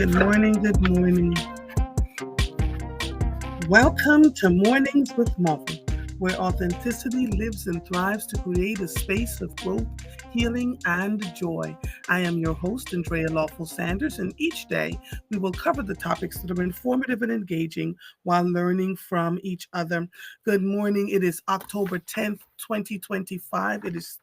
good morning, good morning. Welcome to Mornings with Marvel, where authenticity lives and thrives to create a space of growth, healing, and joy. I am your host, Andrea Lawful Sanders, and each day we will cover the topics that are informative and engaging while learning from each other. Good morning. It is October 10th, 2025. It is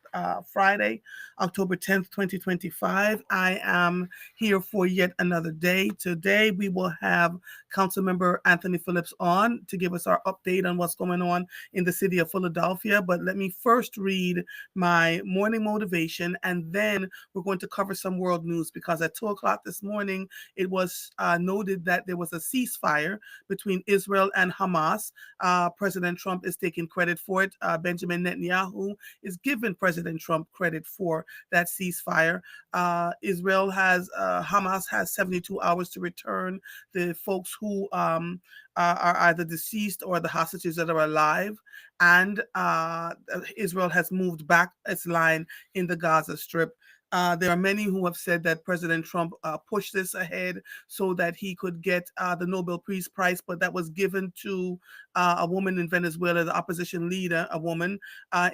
Friday, October 10th, 2025. I am here for yet another day. Today we will have Councilmember Anthony Phillips on to give us our update on what's going on in the city of Philadelphia. But let me first read my morning motivation, and then we're going to cover some world news because at 2 o'clock this morning, it was noted that there was a ceasefire between Israel and Hamas. President Trump is taking credit for it. Benjamin Netanyahu is giving President Trump credit for that ceasefire. Hamas has 72 hours to return the folks who are either deceased or the hostages that are alive. And Israel has moved back its line in the Gaza Strip. There are many who have said that President Trump pushed this ahead so that he could get the Nobel Peace Prize, but that was given to a woman in Venezuela, the opposition leader, a woman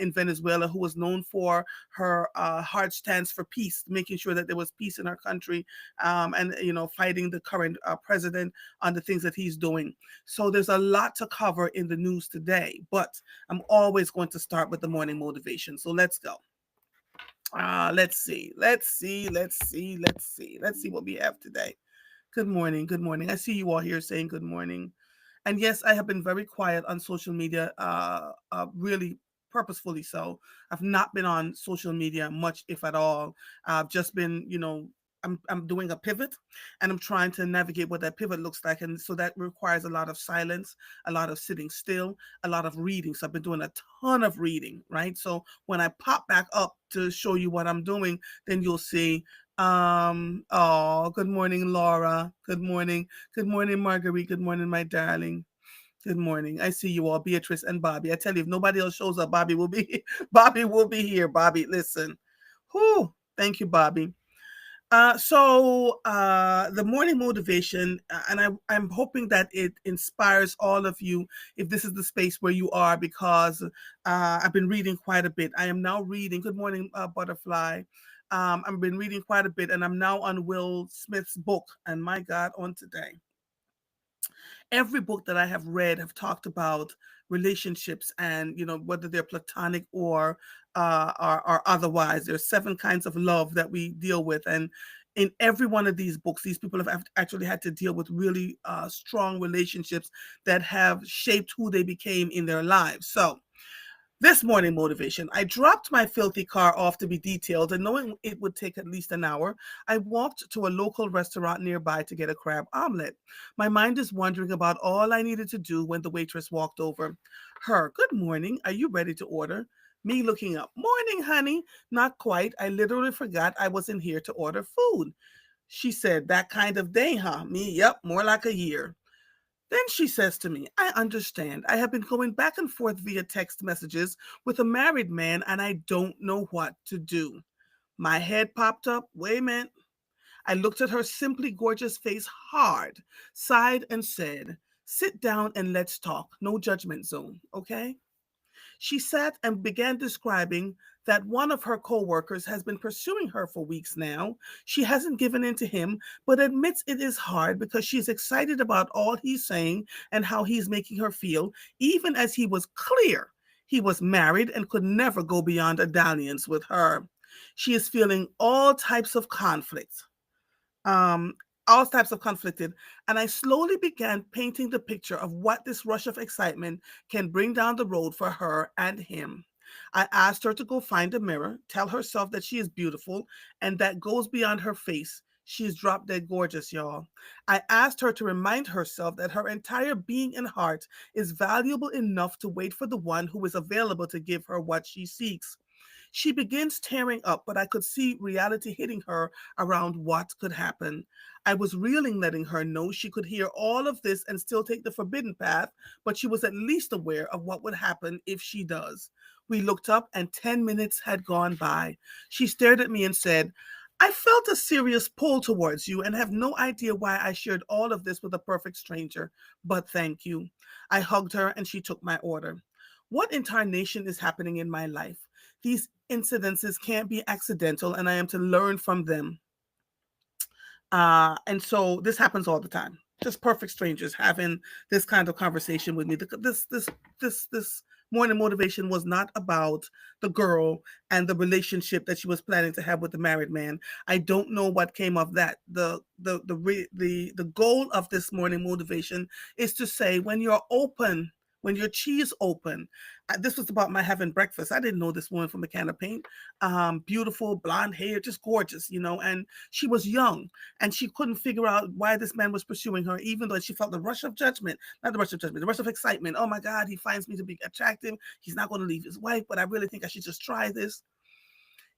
in Venezuela who was known for her hard stance for peace, making sure that there was peace in her country, and fighting the current president on the things that he's doing. So there's a lot to cover in the news today, but I'm always going to start with the morning motivation. So let's go. Let's see what we have today. Good morning. Good morning. I see you all here saying good morning. And yes, I have been very quiet on social media, really purposefully so. I've not been on social media much, if at all. I've just been, I'm doing a pivot and I'm trying to navigate what that pivot looks like. And so that requires a lot of silence, a lot of sitting still, a lot of reading. So I've been doing a ton of reading, right? So when I pop back up to show you what I'm doing, then you'll see. Good morning, Laura. Good morning. Good morning, Marguerite. Good morning, my darling. Good morning. I see you all, Beatrice and Bobby. I tell you, if nobody else shows up, Bobby will be Bobby will be here. Bobby, listen. Whew. Thank you, Bobby. The morning motivation, and I'm hoping that it inspires all of you if this is the space where you are, because I've been reading quite a bit. I am now reading, good morning, Butterfly. I've been reading quite a bit, and I'm now on Will Smith's book. And my God, on today, every book that I have read have talked about relationships, and whether they're platonic or otherwise. There's 7 kinds of love that we deal with, and in every one of these books, these people have actually had to deal with really strong relationships that have shaped who they became in their lives. So this morning motivation, I dropped my filthy car off to be detailed, and knowing it would take at least an hour, I walked to a local restaurant nearby to get a crab omelet. My mind is wondering about all I needed to do when the waitress walked over. Her, good morning, are you ready to order? Me looking up, morning, honey. Not quite. I literally forgot I wasn't here to order food. She said, that kind of day, huh? Me, yep, more like a year. Then she says to me, I understand. I have been going back and forth via text messages with a married man and I don't know what to do. My head popped up. Wait a minute. I looked at her simply gorgeous face hard, sighed, and said, sit down and let's talk. No judgment zone, okay? She sat and began describing that one of her coworkers has been pursuing her for weeks now. She hasn't given in to him, but admits it is hard because she's excited about all he's saying and how he's making her feel, even as he was clear he was married and could never go beyond a dalliance with her. She is feeling um, all types of conflicted, and I slowly began painting the picture of what this rush of excitement can bring down the road for her and him. I asked her to go find a mirror, tell herself that she is beautiful, and that goes beyond her face. She's drop dead gorgeous, y'all. I asked her to remind herself that her entire being and heart is valuable enough to wait for the one who is available to give her what she seeks. She begins tearing up, but I could see reality hitting her around what could happen. I was reeling, letting her know she could hear all of this and still take the forbidden path, but she was at least aware of what would happen if she does. We looked up and 10 minutes had gone by. She stared at me and said, I felt a serious pull towards you and have no idea why I shared all of this with a perfect stranger, but thank you. I hugged her and she took my order. What incarnation is happening in my life? These incidences can't be accidental and I am to learn from them. And so this happens all the time. Just perfect strangers having this kind of conversation with me. This morning motivation was not about the girl and the relationship that she was planning to have with the married man. I don't know what came of that. The goal of this morning motivation is to say when you're open, when your chi is open. This was about my having breakfast. I didn't know this woman from a can of paint. Beautiful blonde hair, just gorgeous, and she was young and she couldn't figure out why this man was pursuing her, even though she felt the rush of judgment, not the rush of judgment, the rush of excitement. Oh my God, he finds me to be attractive. He's not going to leave his wife, but I really think I should just try this.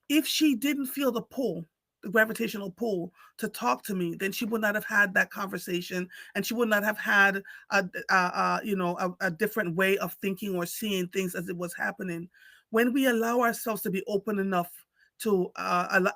If she didn't feel the pull, the gravitational pull to talk to me, then she would not have had that conversation, and she would not have had a different way of thinking or seeing things as it was happening. When we allow ourselves to be open enough to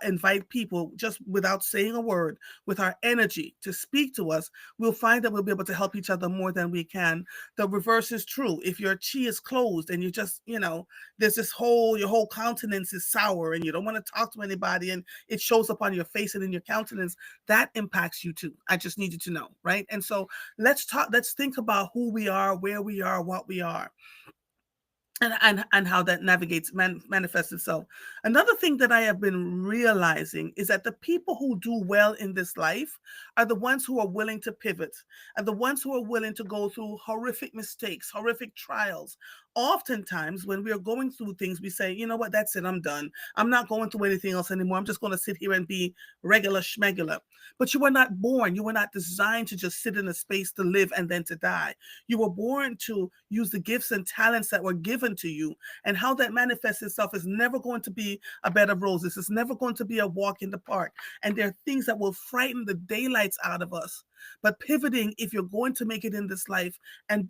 invite people just without saying a word, with our energy to speak to us, we'll find that we'll be able to help each other more than we can. The reverse is true. If your chi is closed and you just, there's your whole countenance is sour and you don't want to talk to anybody and it shows up on your face and in your countenance, that impacts you too. I just need you to know, right? And so let's think about who we are, where we are, what we are, and how that manifests itself. Another thing that I have been realizing is that the people who do well in this life are the ones who are willing to pivot, and the ones who are willing to go through horrific mistakes, horrific trials. Oftentimes when we are going through things, we say, you know what, that's it, I'm done. I'm not going through anything else anymore. I'm just going to sit here and be regular schmegular. But you were not born, you were not designed to just sit in a space to live and then to die. You were born to use the gifts and talents that were given to you. And how that manifests itself is never going to be a bed of roses. It's never going to be a walk in the park. And there are things that will frighten the daylights out of us. But pivoting, if you're going to make it in this life and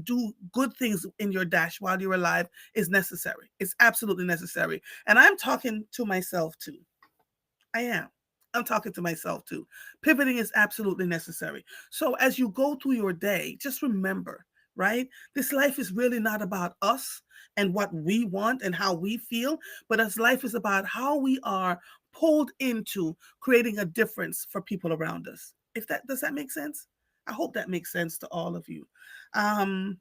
do good things in your dash while you're alive, is necessary. It's absolutely necessary. And I'm talking to myself too. I am. I'm talking to myself too. Pivoting is absolutely necessary. So as you go through your day, just remember, right? This life is really not about us and what we want and how we feel, but as life is about how we are pulled into creating a difference for people around us. If that does that make sense? I hope that makes sense to all of you. Um,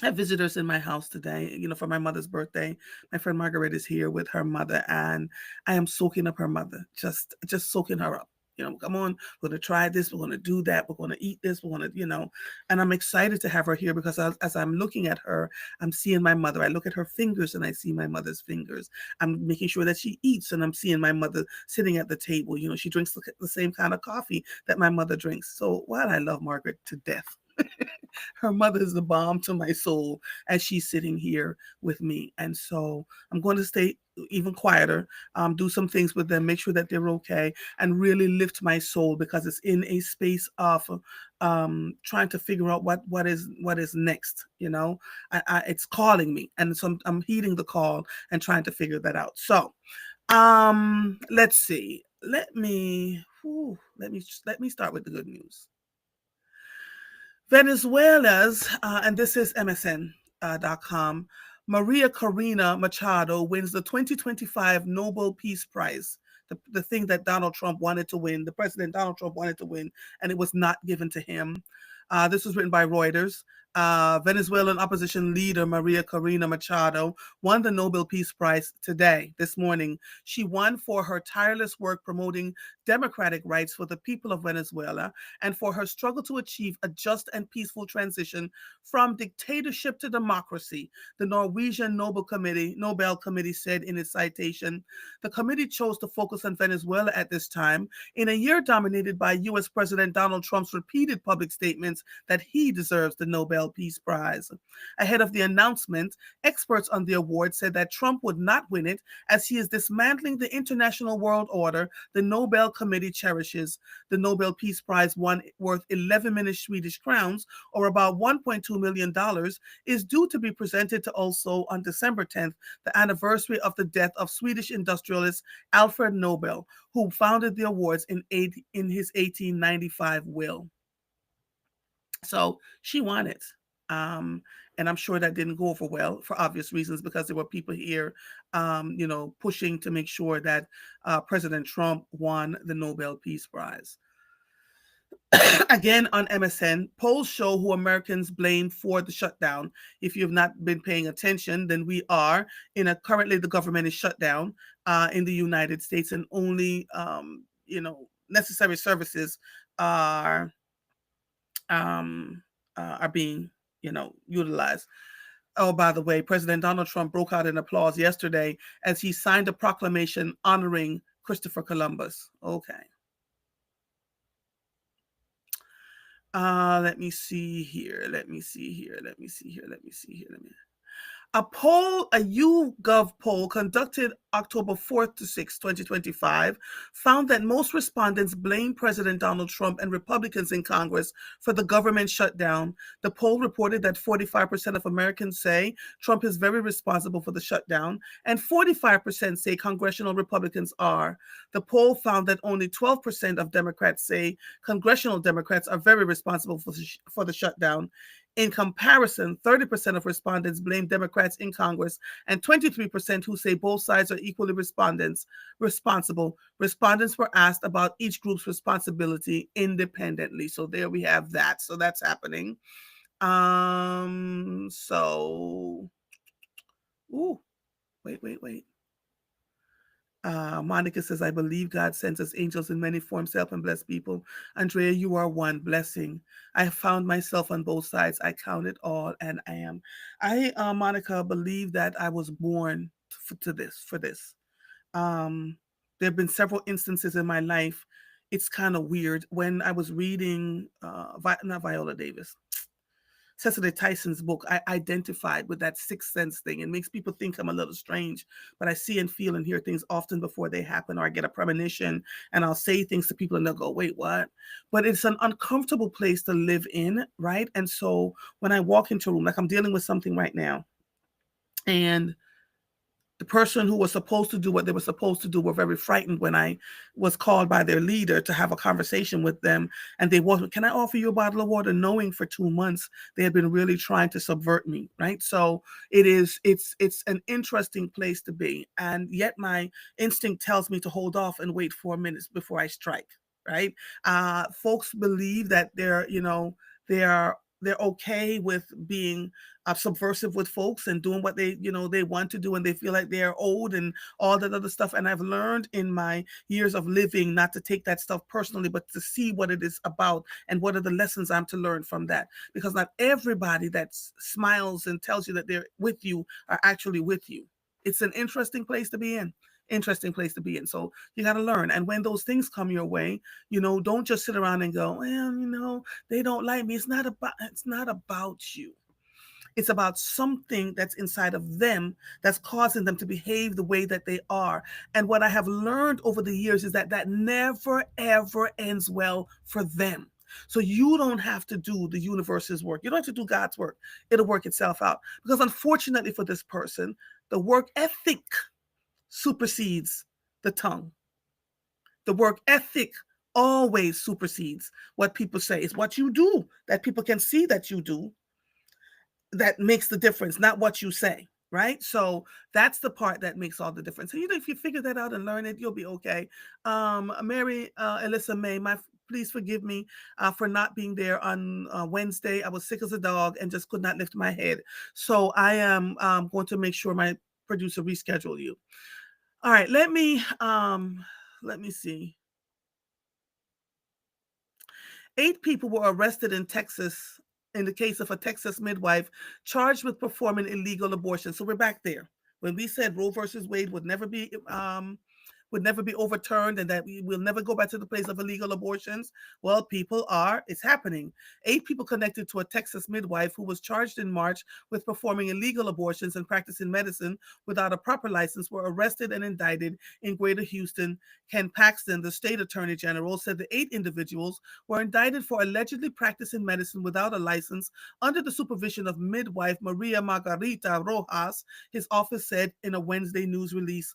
I have visitors in my house today, for my mother's birthday. My friend Margaret is here with her mother, and I am soaking up her mother, just soaking her up. Come on, we're going to try this, we're going to do that, we're going to eat this, we're going to, and I'm excited to have her here because as I'm looking at her, I'm seeing my mother. I look at her fingers and I see my mother's fingers. I'm making sure that she eats and I'm seeing my mother sitting at the table. She drinks the same kind of coffee that my mother drinks. So while I love Margaret to death, her mother is the balm to my soul as she's sitting here with me. And so I'm going to stay even quieter, do some things with them, make sure that they're okay, and really lift my soul because it's in a space of trying to figure out what is next. It's calling me, and so I'm heeding the call and trying to figure that out. So let's see. Let me start with the good news. Venezuela's, and this is MSN.com, Maria Corina Machado wins the 2025 Nobel Peace Prize, the thing that Donald Trump wanted to win, the president Donald Trump wanted to win, and it was not given to him. This was written by Reuters. Venezuelan opposition leader Maria Corina Machado won the Nobel Peace Prize today, this morning. She won for her tireless work promoting democratic rights for the people of Venezuela and for her struggle to achieve a just and peaceful transition from dictatorship to democracy, the Norwegian Nobel Committee said in its citation. The committee chose to focus on Venezuela at this time, in a year dominated by U.S. President Donald Trump's repeated public statements that he deserves the Nobel Nobel Peace Prize. Ahead of the announcement, experts on the award said that Trump would not win it as he is dismantling the international world order the Nobel Committee cherishes. The Nobel Peace Prize, one worth 11 million Swedish crowns, or about $1.2 million, is due to be presented to also on December 10th, the anniversary of the death of Swedish industrialist Alfred Nobel, who founded the awards in his 1895 will. So she won it. And I'm sure that didn't go over well for obvious reasons because there were people here, pushing to make sure that President Trump won the Nobel Peace Prize. Again, on MSN, polls show who Americans blame for the shutdown. If you have not been paying attention, then we are currently the government is shut down in the United States, and only necessary services are being utilized. Oh, by the way, President Donald Trump broke out in applause yesterday as he signed a proclamation honoring Christopher Columbus. Okay. Let me see here. A YouGov poll conducted October 4th to 6th, 2025, found that most respondents blame President Donald Trump and Republicans in Congress for the government shutdown. The poll reported that 45% of Americans say Trump is very responsible for the shutdown, and 45% say congressional Republicans are. The poll found that only 12% of Democrats say congressional Democrats are very responsible for the shutdown. In comparison, 30% of respondents blame Democrats in Congress, and 23% who say both sides are equally responsible. Respondents were asked about each group's responsibility independently. So there we have that. So that's happening. Wait. Monica says, I believe God sends us angels in many forms to help and bless people. Andrea, you are one blessing. I found myself on both sides. I count it all, and I am. Monica, believe that I was born for this. There have been several instances in my life. It's kind of weird. When I was reading, not Viola Davis, Cecily Tyson's book, I identified with that sixth sense thing. It makes people think I'm a little strange, but I see and feel and hear things often before they happen, or I get a premonition and I'll say things to people and they'll go, wait, what? But it's an uncomfortable place to live in, right? And so when I walk into a room, like I'm dealing with something right now, and the person who was supposed to do what they were supposed to do were very frightened when I was called by their leader to have a conversation with them. And they wasn't, can I offer you a bottle of water? Knowing for 2 months, they had been really trying to subvert me, right? So it's an interesting place to be. And yet my instinct tells me to hold off and wait 4 minutes before I strike, right? Folks believe that they're okay with being subversive with folks and doing what they want to do, and they feel like they're old and all that other stuff. And I've learned in my years of living not to take that stuff personally, but to see what it is about and what are the lessons I'm to learn from that. Because not everybody that smiles and tells you that they're with you are actually with you. It's an interesting place to be in. So you got to learn. And when those things come your way, don't just sit around and go, well, they don't like me. It's not about you. It's about something that's inside of them that's causing them to behave the way that they are. And what I have learned over the years is that never, ever ends well for them. So you don't have to do the universe's work. You don't have to do God's work. It'll work itself out. Because unfortunately for this person, the work ethic supersedes the tongue. The work ethic always supersedes what people say. It's what you do that people can see that you do that makes the difference, not what you say, right? So that's the part that makes all the difference. So, if you figure that out and learn it, you'll be okay. Mary Alyssa May, please forgive me for not being there on Wednesday. I was sick as a dog and just could not lift my head. So I am going to make sure my producer reschedule you. All right, let me see. 8 people were arrested in Texas in the case of a Texas midwife charged with performing illegal abortion. So we're back there. When we said Roe versus Wade would never be would never be overturned and that we will never go back to the place of illegal abortions. Well, people are, it's happening. 8 people connected to a Texas midwife who was charged in March with performing illegal abortions and practicing medicine without a proper license were arrested and indicted in Greater Houston. Ken Paxton, the state attorney general, said the 8 individuals were indicted for allegedly practicing medicine without a license under the supervision of midwife Maria Margarita Rojas, his office said in a Wednesday news release.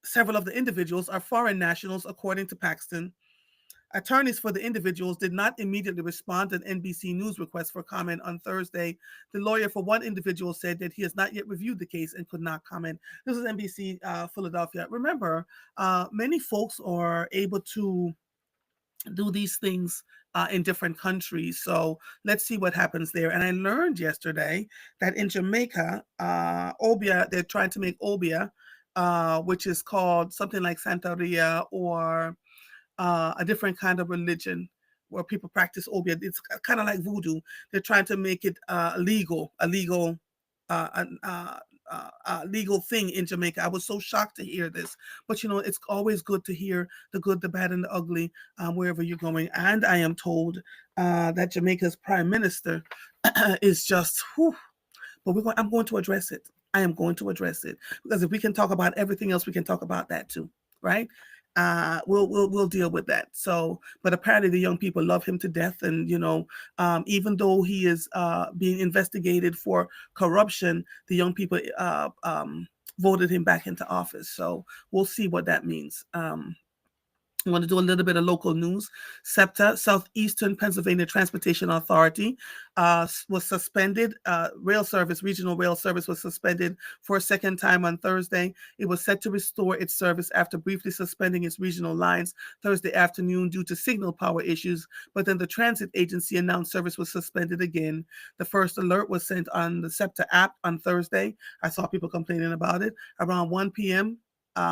Several of the individuals are foreign nationals, according to Paxton. Attorneys for the individuals did not immediately respond to an NBC News request for comment on Thursday. The lawyer for one individual said that he has not yet reviewed the case and could not comment. This is NBC Philadelphia. Remember, many folks are able to do these things in different countries. So let's see what happens there. And I learned yesterday that in Jamaica, obia, they're trying to make obia, which is called something like Santeria or a different kind of religion where people practice obeah. It's kind of like voodoo. They're trying to make it uh, uh, legal thing in Jamaica. I was so shocked to hear this, but you know, it's always good to hear the good, the bad, and the ugly wherever you're going. And I am told that Jamaica's prime minister is just, whew, but I'm going to address it. I am going to address it because if we can talk about everything else, we can talk about that too, right? We'll deal with that. So, but apparently the young people love him to death, and you know, even though he is being investigated for corruption, the young people voted him back into office. So we'll see what that means. I want to do a little bit of local news. SEPTA, Southeastern Pennsylvania Transportation Authority, was suspended. Regional rail service was suspended for a second time on Thursday. It was set to restore its service after briefly suspending its regional lines Thursday afternoon due to signal power issues, but then the transit agency announced service was suspended again. The first alert was sent on the SEPTA app on Thursday. I saw people complaining about it. Around 1 p.m.,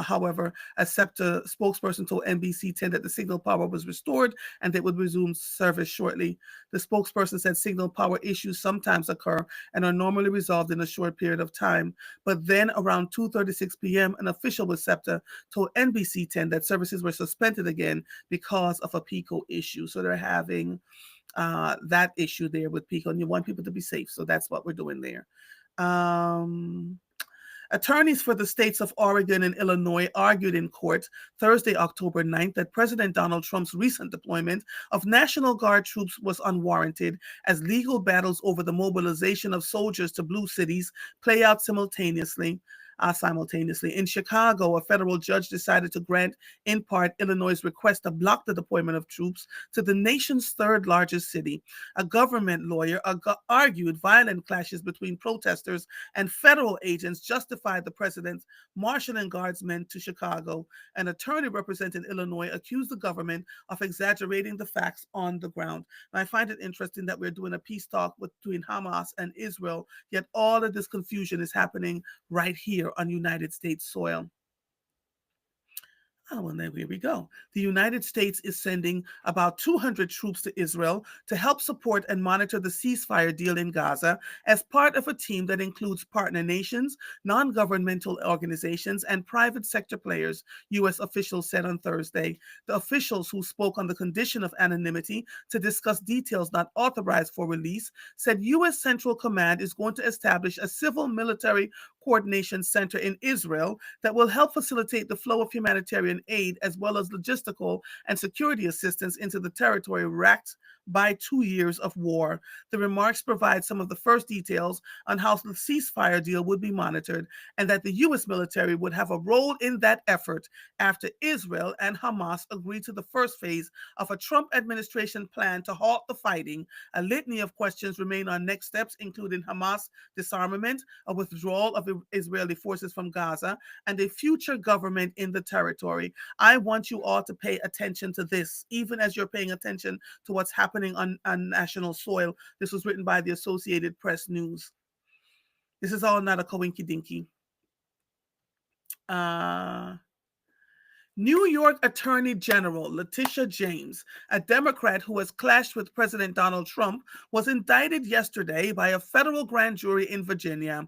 however, a SEPTA spokesperson told NBC10 that the signal power was restored and they would resume service shortly. The spokesperson said signal power issues sometimes occur and are normally resolved in a short period of time. But then around 2:36 p.m., an official with SEPTA told NBC10 that services were suspended again because of a PICO issue. So they're having that issue there with PICO, and you want people to be safe. So that's what we're doing there. Attorneys for the states of Oregon and Illinois argued in court Thursday, October 9th, that President Donald Trump's recent deployment of National Guard troops was unwarranted as legal battles over the mobilization of soldiers to blue cities play out simultaneously. In Chicago, a federal judge decided to grant, in part, Illinois' request to block the deployment of troops to the nation's third largest city. A government lawyer argued violent clashes between protesters and federal agents justified the president's marshaling guardsmen to Chicago. An attorney representing Illinois accused the government of exaggerating the facts on the ground. And I find it interesting that we're doing a peace talk between Hamas and Israel, yet all of this confusion is happening right here on United States soil. Oh, well, here we go. The United States is sending about 200 troops to Israel to help support and monitor the ceasefire deal in Gaza as part of a team that includes partner nations, non-governmental organizations, and private sector players, U.S. officials said on Thursday. The officials, who spoke on the condition of anonymity to discuss details not authorized for release, said U.S. Central Command is going to establish a civil-military coordination center in Israel that will help facilitate the flow of humanitarian aid as well as logistical and security assistance into the territory racked by 2 years of war. The remarks provide some of the first details on how the ceasefire deal would be monitored and that the U.S. military would have a role in that effort after Israel and Hamas agreed to the first phase of a Trump administration plan to halt the fighting. A litany of questions remain on next steps, including Hamas disarmament, a withdrawal of Israeli forces from Gaza, and a future government in the territory. I want you all to pay attention to this, even as you're paying attention to what's happening on national soil. This was written by the Associated Press News. This is all not a coinky dinky. New York Attorney General Letitia James, a Democrat who has clashed with President Donald Trump, was indicted yesterday by a federal grand jury in Virginia.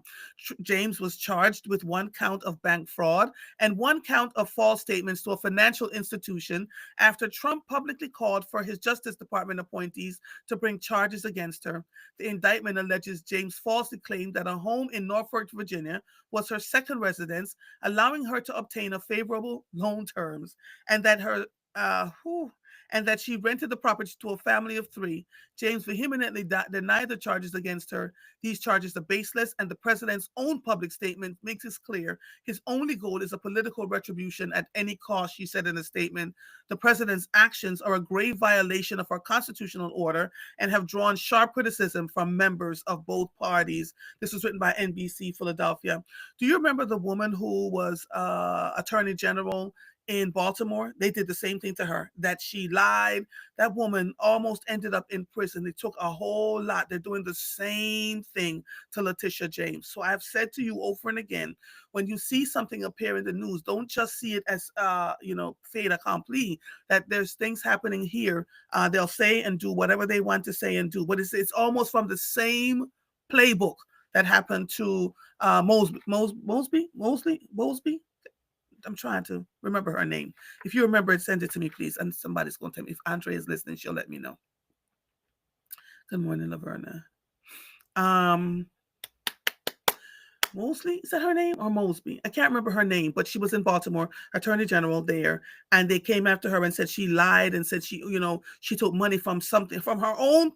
James was charged with one count of bank fraud and one count of false statements to a financial institution after Trump publicly called for his Justice Department appointees to bring charges against her. The indictment alleges James falsely claimed that a home in Norfolk, Virginia was her second residence, allowing her to obtain a favorable loan terms, and that her uh, whew, and that she rented the property to a family of three. James vehemently denied the charges against her. These charges are baseless, and the president's own public statement makes it clear his only goal is a political retribution at any cost, she said in a statement. The president's actions are a grave violation of our constitutional order and have drawn sharp criticism from members of both parties. This was written by NBC Philadelphia. Do you remember the woman who was attorney general in Baltimore? They did the same thing to her, that she lied. That woman almost ended up in prison. They took a whole lot. They're doing the same thing to Letitia James. So I've said to you over and again, when you see something appear in the news, don't just see it as, fait accompli, that there's things happening here. They'll say and do whatever they want to say and do, but it's almost from the same playbook that happened to Mosby. I'm trying to remember her name. If you remember it, send it to me, please. And somebody's going to tell me. If Andre is listening, she'll let me know. Good morning, Laverna. Mosley, is that her name, or Mosby? I can't remember her name, but she was in Baltimore, attorney general there, and they came after her and said she lied and said she took money from something, from her own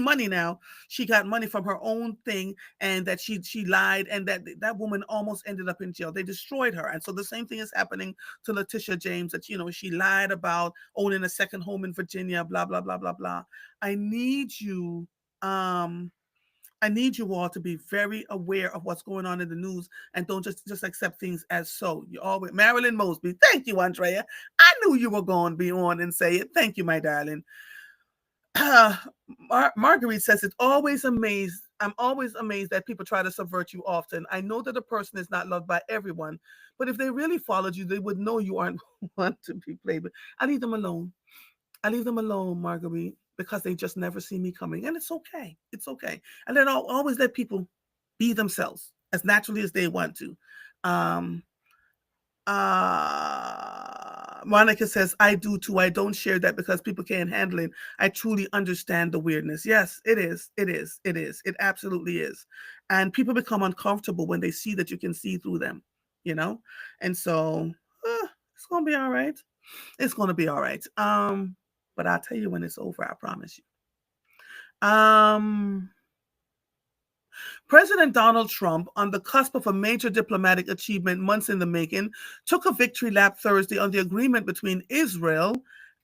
money. Now she got money from her own thing, and that she lied, and that woman almost ended up in jail. They destroyed her, and so the same thing is happening to Letitia James, that she lied about owning a second home in Virginia, blah blah blah blah blah. I need you all to be very aware of what's going on in the news and don't just accept things as so. You always Marilyn Mosby. Thank you, Andrea. I knew you were going to be on and say it. Thank you, my darling. Marguerite says I'm always amazed that people try to subvert you often. I know that a person is not loved by everyone, but if they really followed you, they would know you aren't one to be played with. I leave them alone. Marguerite, because they just never see me coming. And it's okay. It's okay. And then I'll always let people be themselves as naturally as they want to. Monica says, I do too. I don't share that because people can't handle it. I truly understand the weirdness. Yes, it is. It is. It is. It absolutely is. And people become uncomfortable when they see that you can see through them, And so it's going to be all right. It's going to be all right. But I'll tell you when it's over, I promise you. President Donald Trump, on the cusp of a major diplomatic achievement months in the making, took a victory lap Thursday on the agreement between Israel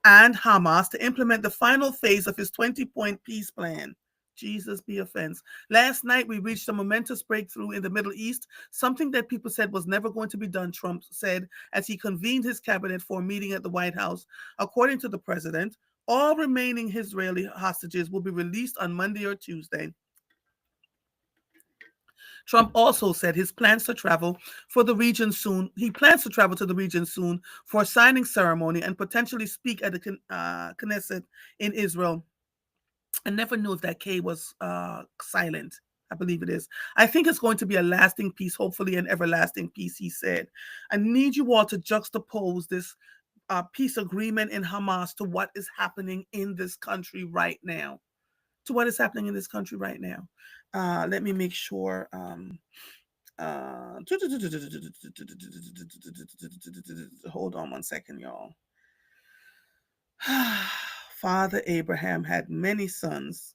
and Hamas to implement the final phase of his 20-point peace plan. Jesus be offense. Last night, we reached a momentous breakthrough in the Middle East, something that people said was never going to be done, Trump said as he convened his cabinet for a meeting at the White House. According to the president, all remaining Israeli hostages will be released on Monday or Tuesday. Trump also said his plans to travel for the region soon. He plans to travel to the region soon for a signing ceremony and potentially speak at the Knesset in Israel. I never knew if that K was silent. I believe it is. I think it's going to be a lasting peace, hopefully an everlasting peace, he said. I need you all to juxtapose this peace agreement in Hamas to what is happening in this country right now. Let me make sure. Hold on one second, y'all. Father Abraham had many sons.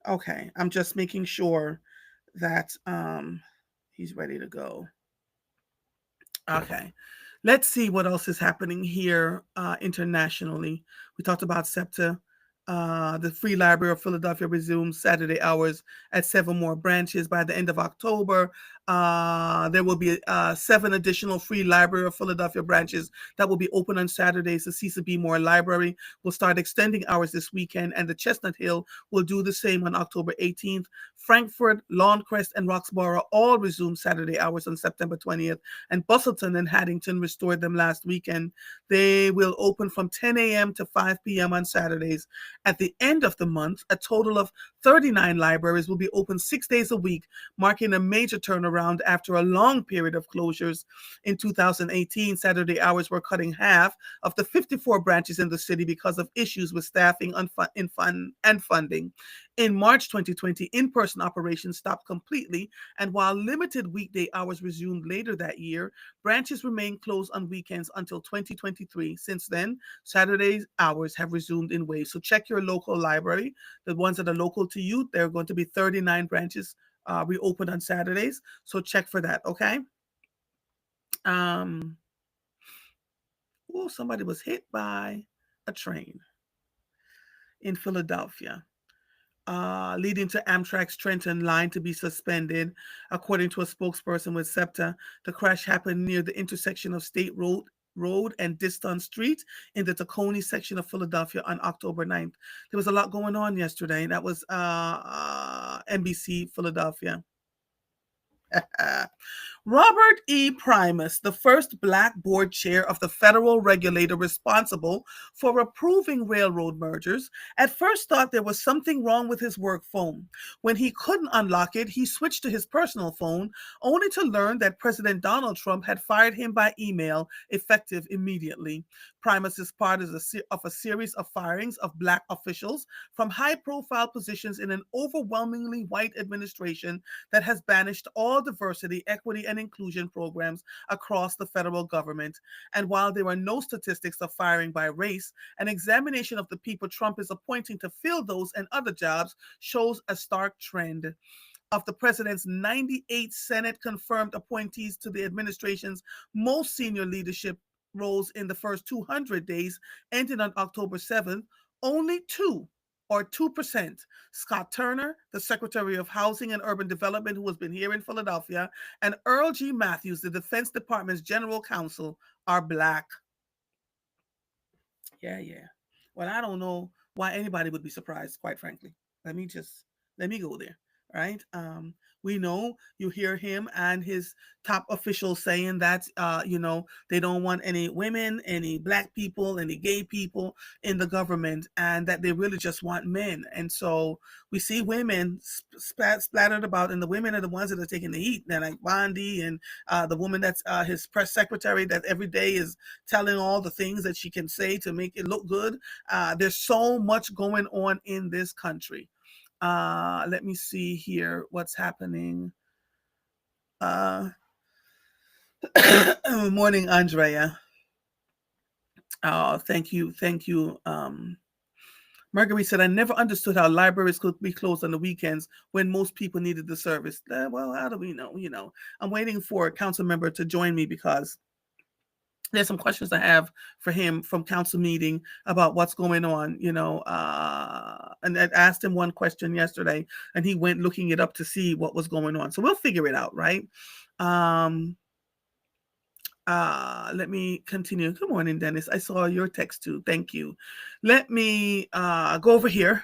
Okay, I'm just making sure that he's ready to go. Okay, let's see what else is happening here internationally. We talked about SEPTA. The Free Library of Philadelphia resumes Saturday hours at 7 more branches by the end of October. There will be 7 additional free Library of Philadelphia branches that will be open on Saturdays. The Cecil B. Moore Library will start extending hours this weekend, and the Chestnut Hill will do the same on October 18th. Frankfurt, Lawncrest, and Roxborough all resume Saturday hours on September 20th, and Bustleton and Haddington restored them last weekend. They will open from 10 a.m. to 5 p.m. on Saturdays. At the end of the month, a total of 39 libraries will be open 6 days a week, marking a major turnaround after a long period of closures. In 2018, Saturday hours were cut in half of the 54 branches in the city because of issues with staffing and funding. In March 2020, in-person operations stopped completely, and while limited weekday hours resumed later that year, branches remained closed on weekends until 2023. Since then, Saturday hours have resumed in waves. So check your local library. The ones that are local to you, there are going to be 39 branches reopened on Saturdays. So check for that, okay? Somebody was hit by a train in Philadelphia, leading to Amtrak's Trenton line to be suspended. According to a spokesperson with SEPTA, the crash happened near the intersection of State Road and Diston Street in the Tacony section of Philadelphia on October 9th. There was a lot going on yesterday. That was NBC Philadelphia. Robert E. Primus, the first Black board chair of the federal regulator responsible for approving railroad mergers, at first thought there was something wrong with his work phone. When he couldn't unlock it, he switched to his personal phone, only to learn that President Donald Trump had fired him by email, effective immediately. Primus is part of a series of firings of Black officials from high-profile positions in an overwhelmingly white administration that has banished all diversity, equity, and inclusion programs across the federal government. And while there are no statistics of firing by race, an examination of the people Trump is appointing to fill those and other jobs shows a stark trend. Of the president's 98 Senate confirmed appointees to the administration's most senior leadership roles in the first 200 days, ending on October 7th, only 2%. Scott Turner, the Secretary of Housing and Urban Development, who has been here in Philadelphia, and Earl G. Matthews, the Defense Department's General Counsel, are Black. Yeah. Well, I don't know why anybody would be surprised, quite frankly. Let me go there, right? We know you hear him and his top officials saying that, they don't want any women, any Black people, any gay people in the government, and that they really just want men. And so we see women splattered about, and the women are the ones that are taking the heat. They're like Bondi and the woman that's his press secretary that every day is telling all the things that she can say to make it look good. There's so much going on in this country. Let me see here what's happening. Morning, Andrea. Thank you. Marguerite said, I never understood how libraries could be closed on the weekends when most people needed the service. Well, how do we know? I'm waiting for a council member to join me because there's some questions I have for him from council meeting about what's going on, and I asked him one question yesterday and he went looking it up to see what was going on. So we'll figure it out, right? Let me continue. Good morning, Dennis. I saw your text too. Thank you. Let me go over here.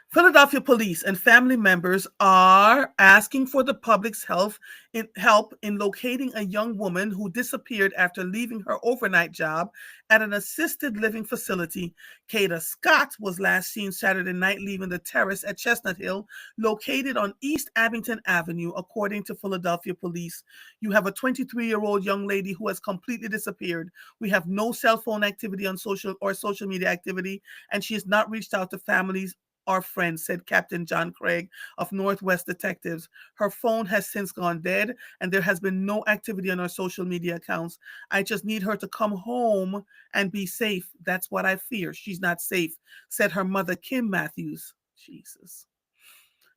Philadelphia police and family members are asking for the public's help in locating a young woman who disappeared after leaving her overnight job at an assisted living facility. Kata Scott was last seen Saturday night leaving the terrace at Chestnut Hill, located on East Abington Avenue, according to Philadelphia police. You have a 23-year-old young lady who has completely disappeared. We have no cell phone activity on social media activity, and she has not reached out to families our friend, said Captain John Craig of Northwest Detectives. Her phone has since gone dead, and there has been no activity on her social media accounts. I just need her to come home and be safe. That's what I fear. She's not safe, said her mother, Kim Matthews. Jesus.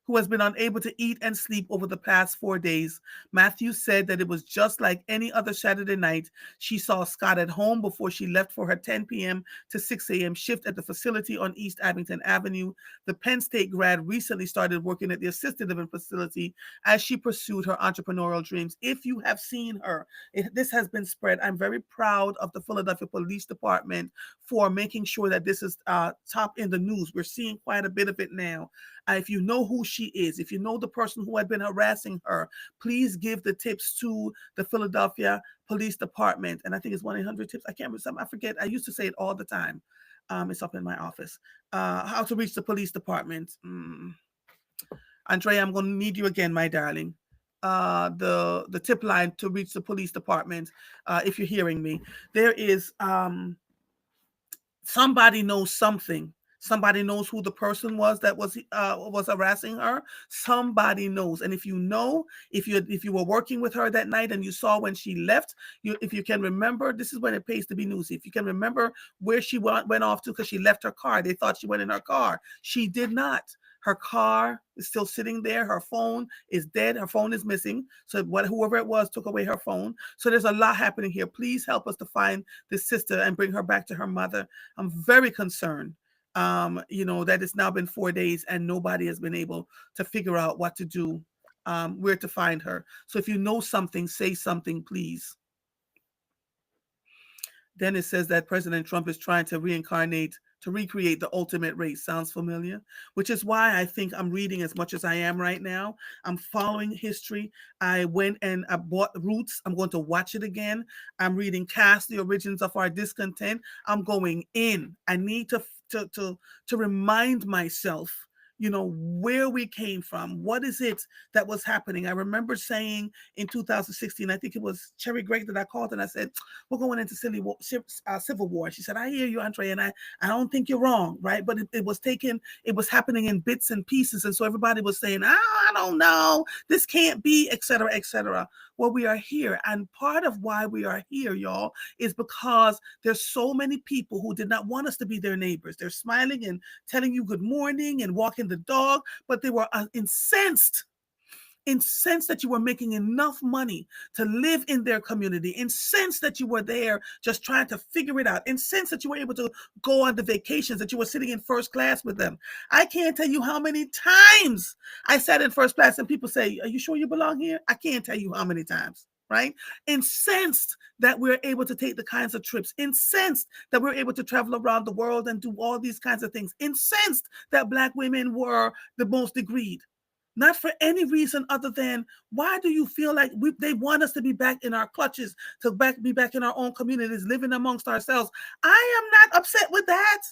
who has been unable to eat and sleep over the past 4 days. Matthew said that it was just like any other Saturday night. She saw Scott at home before she left for her 10 p.m. to 6 a.m. shift at the facility on East Abington Avenue. The Penn State grad recently started working at the assisted living facility as she pursued her entrepreneurial dreams. If you have seen her, this has been spread. I'm very proud of the Philadelphia Police Department for making sure that this is top in the news. We're seeing quite a bit of it now. If you know who she is, if you know the person who had been harassing her, please give the tips to the Philadelphia Police Department. And I think it's 1-800-TIPS. I can't remember something. I forget. I used to say it all the time. It's up in my office. How to reach the police department. Andrea, I'm going to need you again, my darling. The tip line to reach the police department, if you're hearing me. There is somebody knows something. Somebody knows who the person was that was harassing her. Somebody knows, and if you know, if you were working with her that night and you saw when she left, if you can remember, this is when it pays to be nosy. If you can remember where she went off to, because she left her car, they thought she went in her car. She did not. Her car is still sitting there. Her phone is dead. Her phone is missing. So whoever it was took away her phone. So there's a lot happening here. Please help us to find this sister and bring her back to her mother. I'm very concerned. That it's now been 4 days and nobody has been able to figure out what to do, where to find her. So if you know something, say something, please. Then it says that President Trump is trying to recreate the ultimate race. Sounds familiar? Which is why I think I'm reading as much as I am right now. I'm following history. I went and I bought Roots. I'm going to watch it again. I'm reading Cast, The Origins of Our Discontent. I'm going in. I need to remind myself, where we came from. What is it that was happening? I remember saying in 2016, I think it was Cherry Gregg that I called and I said, we're going into civil war. She said, I hear you, Andre, and I don't think you're wrong, right? But it was happening in bits and pieces. And so everybody was saying, I don't know, this can't be, et cetera, et cetera. Well, we are here. And part of why we are here, y'all, is because there's so many people who did not want us to be their neighbors. They're smiling and telling you good morning and walking the dog, but they were incensed that you were making enough money to live in their community, incensed that you were there just trying to figure it out, incensed that you were able to go on the vacations, that you were sitting in first class with them. I can't tell you how many times I sat in first class and people say, are you sure you belong here? I can't tell you how many times. Right? Incensed that we're able to take the kinds of trips, incensed that we're able to travel around the world and do all these kinds of things, incensed that Black women were the most degreed. Not for any reason other than, why do you feel like they want us to be back in our clutches, to be back in our own communities, living amongst ourselves? I am not upset with that.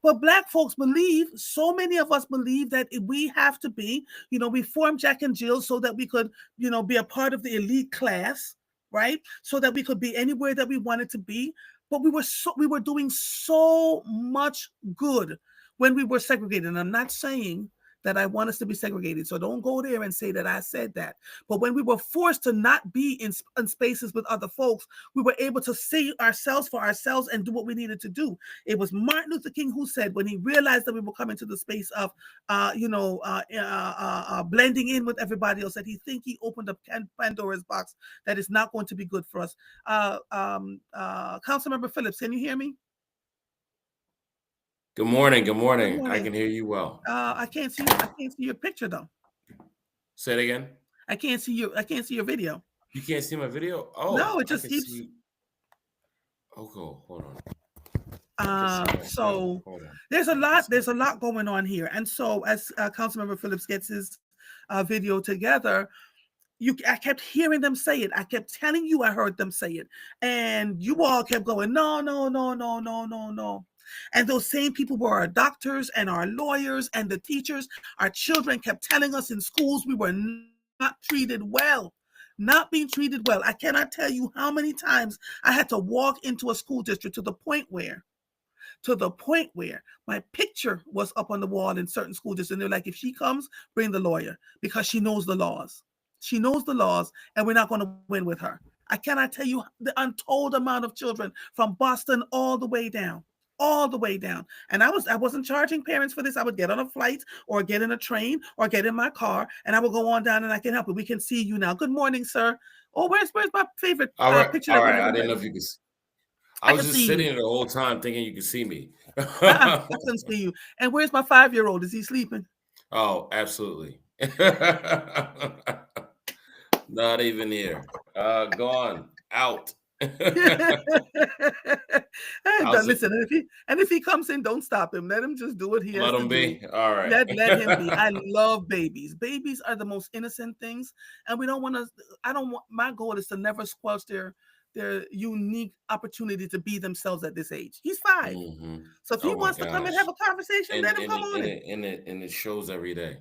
But Black folks believe, so many of us believe that we have to be, we formed Jack and Jill so that we could, be a part of the elite class, right? So that we could be anywhere that we wanted to be. But we were doing so much good when we were segregated. And I'm not saying that I want us to be segregated. So don't go there and say that I said that. But when we were forced to not be in spaces with other folks, we were able to see ourselves for ourselves and do what we needed to do. It was Martin Luther King who said, when he realized that we were coming to the space of, blending in with everybody else, that he opened up Pandora's box that is not going to be good for us. Councilmember Phillips, can you hear me? Good morning. Good Good morning. I morning. can hear you well. I can't see your picture though. Say it again. I can't see your video. You can't see my video? No, Oh, it I just can keeps. see. Okay, hold on. I can see my video. So Hold on. there's a Let me lot. see. There's a lot going on here, and so as Councilmember Phillips gets his video together, I kept hearing them say it. I kept telling you I heard them say it, and you all kept going, no, no, no, no, no, no, no. And those same people were our doctors and our lawyers and the teachers. Our children kept telling us in schools we were not treated well, not being treated well. I cannot tell you how many times I had to walk into a school district to the point where my picture was up on the wall in certain school districts. And they're like, if she comes, bring the lawyer, because she knows the laws. She knows the laws, and we're not going to win with her. I cannot tell you the untold amount of children from Boston all the way down, all the way down. And I wasn't charging parents for this. I would get on a flight or get in a train or get in my car, and I will go on down and I can help you. We can see you now. Good morning, sir. Oh, where's my favorite All right, picture all that we right. have I in didn't know wedding? if you could. I I was can just see sitting you. there the whole time thinking you could see me. I couldn't see you. And where's my 5-year-old? Is he sleeping? Oh, absolutely. Not even here. Gone out. How's it? Listen, and if he comes in, don't stop him. Let him just do what he has Let to them do. be. All right. Let him be. I love babies. Babies are the most innocent things, and we don't want to. I don't want. My goal is to never squelch their unique opportunity to be themselves at this age. He's 5, hmm so if he Oh my wants to come and have gosh. a conversation, And let him and come it on and in. it and it and it shows every day.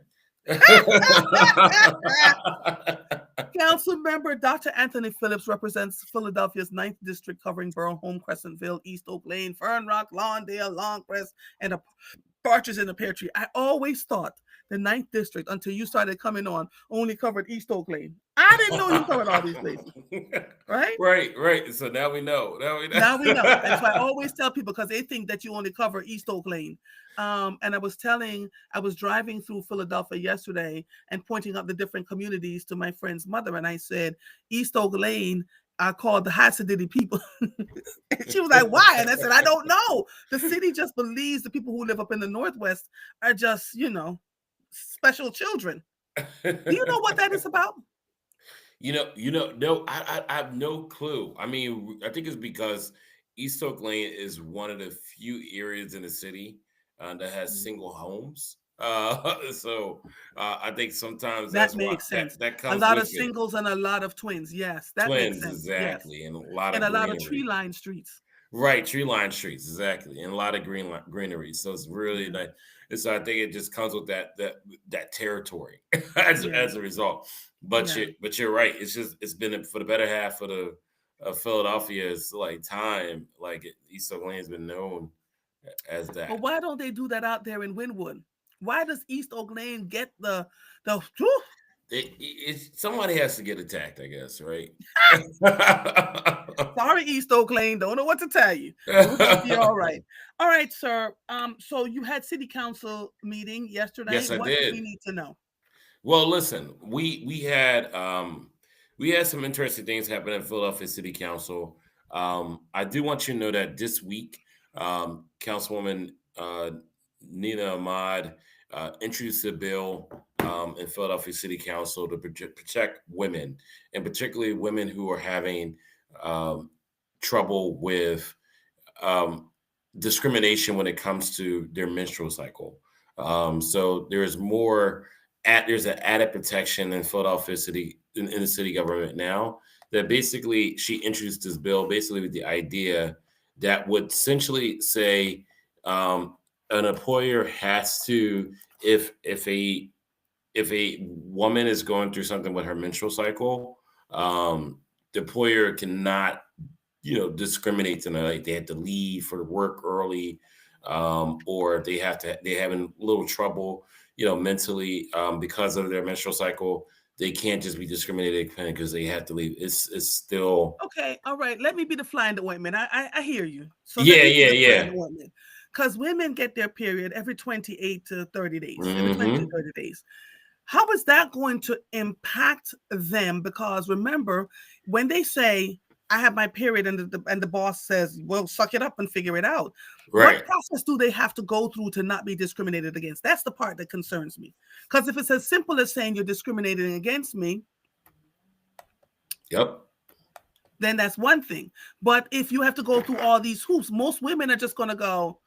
Council member Dr. Anthony Phillips represents Philadelphia's 9th District, covering Borough Home, Crescentville, East Oak Lane, Fern Rock, Lawndale, Longcrest, and a Partridge in the Pear Tree. I always thought the 9th District, until you started coming on, only covered East Oak Lane. I didn't know you covered all these places, right? Right. So now we know. Now we Now we know. And so I know. always tell people, because they think that you only cover East Oak Lane. And I was driving through Philadelphia yesterday and pointing out the different communities to my friend's mother. And I said, East Oak Lane are called the Hasidic people. And she was like, why? And I said, I don't know. The city just believes the people who live up in the Northwest are just, special children. Do you know what that is about? No, I have no clue. I mean, I think it's because East Oak Lane is one of the few areas in the city that has single homes. I think sometimes That that's why makes that sense. that A comes lot of with it. singles and a lot of twins. Yes, that makes Twins, sense. Yes. exactly, and a lot And of a lot of tree greenery. lined streets. Right, tree lined streets, exactly, and a lot of greenery. So it's really Yeah. like, and so I think it just comes with that territory as Yeah. as a result. Yeah. But you're right. It's been for the better half of Philadelphia's like time. Like East Oak Lane's been known as But that. why don't they do that out there in Wynwood? Why does East Oak Lane get the Somebody has to get attacked, I guess, right? sorry, East Oak Lane, don't know what to tell you, but we're gonna be all right. All right, sir. So you had city council meeting yesterday. Yes, I What do we did. need to know? Well, listen, we had some interesting things happen in Philadelphia City Council. I do want you to know that this week, Councilwoman Nina Ahmad introduced a bill in Philadelphia City Council to protect women, and particularly women who are having um, trouble with um, discrimination when it comes to their menstrual cycle. So there's an added protection in Philadelphia City in the city government now that basically she introduced this bill basically with the idea that would essentially say an employer has to if a woman is going through something with her menstrual cycle, the employer cannot discriminates and like they have to leave for work early, or they having a little trouble, mentally, because of their menstrual cycle. They can't just be discriminated because they have to leave. It's still. Okay, all right. Let me be the fly in the ointment. I hear you. So let Yeah, me be yeah, the fly in yeah. the ointment. Because women get their period every 28 to 30 days, every 20 to hmm 30 days. How is that going to impact them? Because remember, when they say, I have my period, and the boss says, well, suck it up and figure it out. What Right. process do they have to go through to not be discriminated against? That's the part that concerns me. Because if it's as simple as saying you're discriminating against me, Yep. then that's one thing. But if you have to go through all these hoops, most women are just going to go,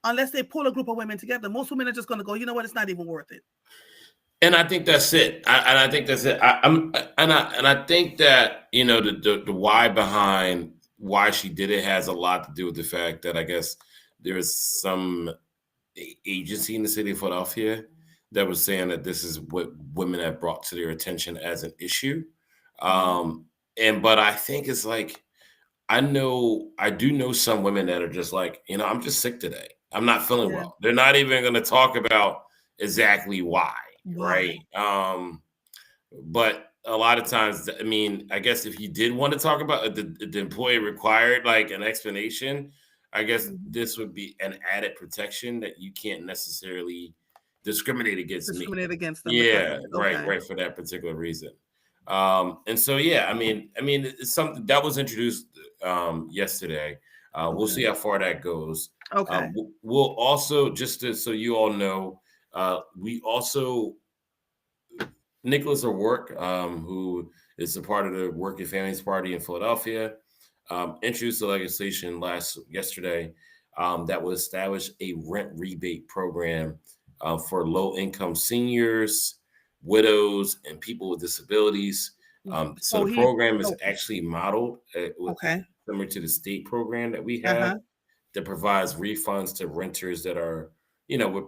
unless they pull a group of women together, most women are just going to go, you know what, it's not even worth it. And I think that's it. I think that's it. I think that the why behind why she did it has a lot to do with the fact that I guess there is some agency in the city of Philadelphia that was saying that this is what women have brought to their attention as an issue. Mm-hmm. But I think it's like I do know some women that are just like, I'm just sick today. I'm not feeling Yeah. well. They're not even going to talk about exactly why, right? Why? But a lot of times, I mean, I guess if you did want to talk about the employee required like an explanation, I guess Mhm. this would be an added protection that you can't necessarily discriminate against me. Discriminate against them because of Yeah, it. right, Okay. right, for that particular reason. And so yeah, I mean, it's something that was introduced yesterday. We'll Okay. see how far that goes. Okay. We'll also, so you all know, we also Nicholas O'Rourke, who is a part of the Working Families Party in Philadelphia, introduced the legislation yesterday that would establish a rent rebate program for low income seniors, widows, and people with disabilities. So So the he. program is So actually modeled okay. similar to the state program that we have Uh-huh. that provides refunds to renters that are, with,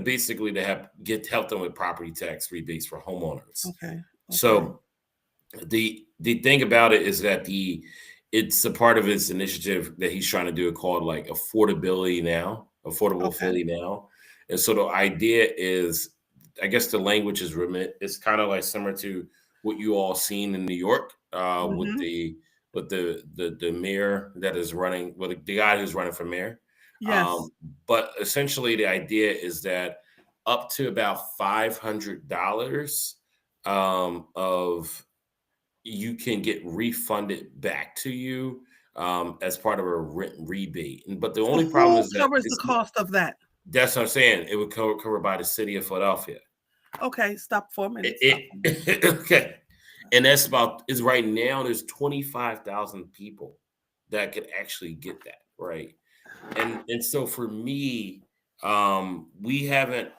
basically to help them with property tax rebates for homeowners. Okay. Okay. So the thing about it is that it's a part of his initiative that he's trying to do, called like affordability now, affordable Okay. Philly now. And so the idea is, I guess the language is remit. It's kind of like similar to what you all seen in New York with Mm-hmm. the mayor that is running, well, the guy who's running for mayor. Yes. Um, but essentially, the idea is that up to about $500 of you can get refunded back to you as part of a rent rebate. But the So only problem who is that covers the cost of that? that's what I'm saying. It would covered by the city of Philadelphia. Okay. Stop for a minute. Stop for a minute. Okay, and that's about is right now. There's 25,000 people that could actually get that, right. And so for me, we haven't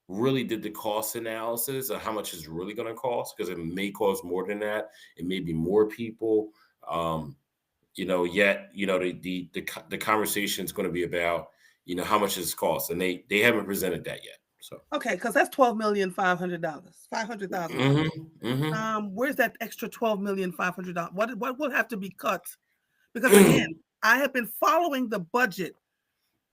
really did the cost analysis of how much it's really going to cost, because it may cost more than that. It may be more people. Um, yet the conversation is going to be about how much it's cost, and they haven't presented that yet. So. Okay, because that's $12,500,000, $500,000. Hmm. Where's that extra $12,500,000? What will have to be cut? Because again, I have been following the budget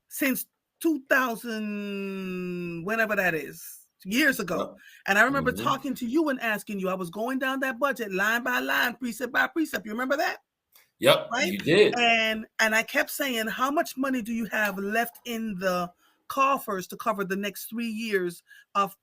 since 2000, whenever that is, years ago. And I remember Hmm. talking to you and asking you. I was going down that budget line by line, precept by precept. You remember that? Yep, Right? you did. And I kept saying, how much money do you have left in the coffers to cover the next 3 years of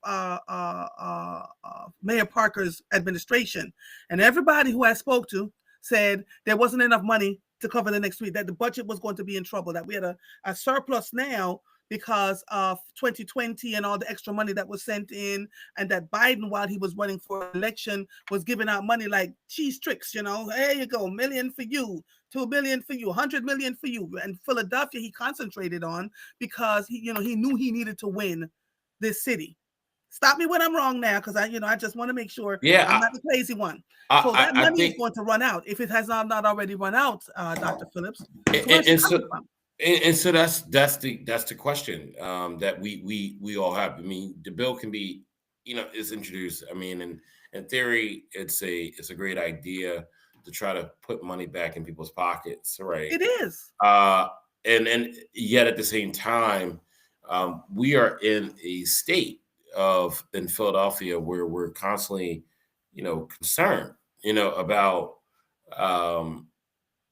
Mayor Parker's administration? And everybody who I spoke to said there wasn't enough money to cover the next 3, that the budget was going to be in trouble, that we had a surplus now because of 2020 and all the extra money that was sent in, and that Biden, while he was running for election, was giving out money like cheese tricks. Here you go, $1 million for you, $2 billion for you, $100 million for you. And Philadelphia, he concentrated on because he knew he needed to win this city. Stop me when I'm wrong now, because I just want to make sure I'm Yeah, not the crazy one. So I, that I money is think, going to run out if it has not already run out, Dr. Phillips. and, So where's it and so coming from? and so that's the question that we all have. I mean, the bill can be, is introduced. I mean, in theory, it's a great idea to try to put money back in people's pockets, right? It is. Uh, and yet at the same time, we are in a state of in Philadelphia where we're constantly, concerned, about um,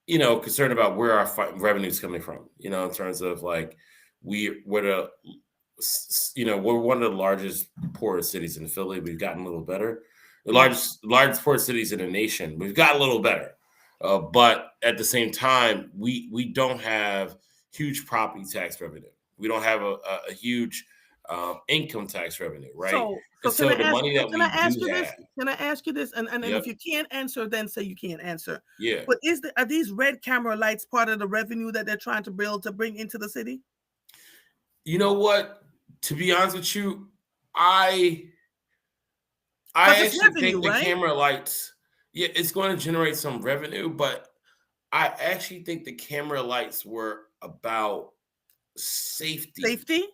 concerned about where our revenue is coming from, in terms of like we're we're one of the largest poorest cities in Philly. We've gotten a little better. The Yes. largest poorest cities in the nation. We've got a little better, but at the same time, we don't have huge property tax revenue. We don't have a huge income tax revenue, right? So And can I so the ask? money So that can I we ask do you this? have, Can I ask you this? And if yep, you can't answer, then say you can't answer. yeah. But are these red camera lights part of the revenue that they're trying to build to bring into the city? You know what? To be honest with you, I Because I it's actually revenue, think the right? camera lights, yeah, it's going to generate some revenue, but I actually think the camera lights were about safety, Safety.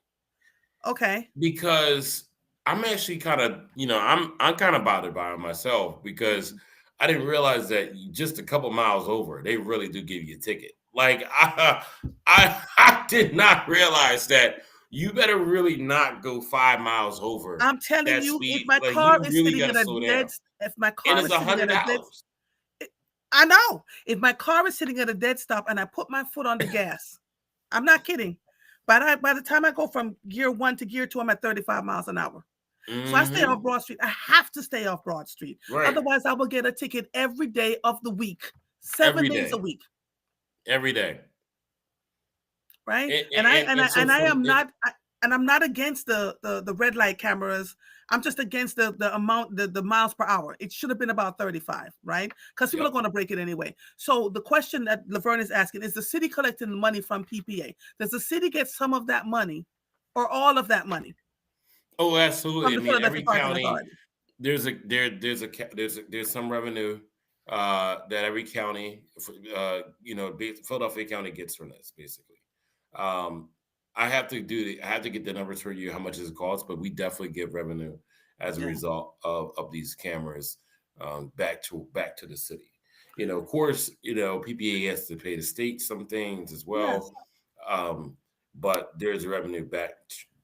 Okay. because I'm actually kind of, I'm kind of bothered by it myself, because I didn't realize that just a couple miles over, they really do give you a ticket. Like I did not realize that you better really not go 5 miles over I'm telling that you, speed. Like you really got to slow down, if my and car it's is a sitting hundred at a dead, dollars. I know if my car is sitting at a dead stop and I put my foot on the gas, I'm not kidding. By the time I go from gear 1 to gear 2, I'm at 35 miles an hour. So I stay Mm-hmm. off Broad Street. I have to stay off Broad Street. Right. Otherwise, I will get a ticket every day of the week, seven Every days a day. week, Every day. right? And so I from am it, not and I'm not against the red light cameras. I'm just against the amount the miles per hour. It should have been about 35, right? Because people are yep. going to break it anyway. So the question that Laverne is asking is the city collecting money from PPA? Does the city get some of that money or all of that money Oh, from absolutely. I the mean, Philadelphia every Parking county Authority? there's some revenue that every county, Philadelphia County gets from this basically. Um, I have to get the numbers for you how much it costs, but we definitely get revenue as a Yeah. result of these cameras back to the city. Of course, PPA has to pay the state some things as Yes. well, um, but there's revenue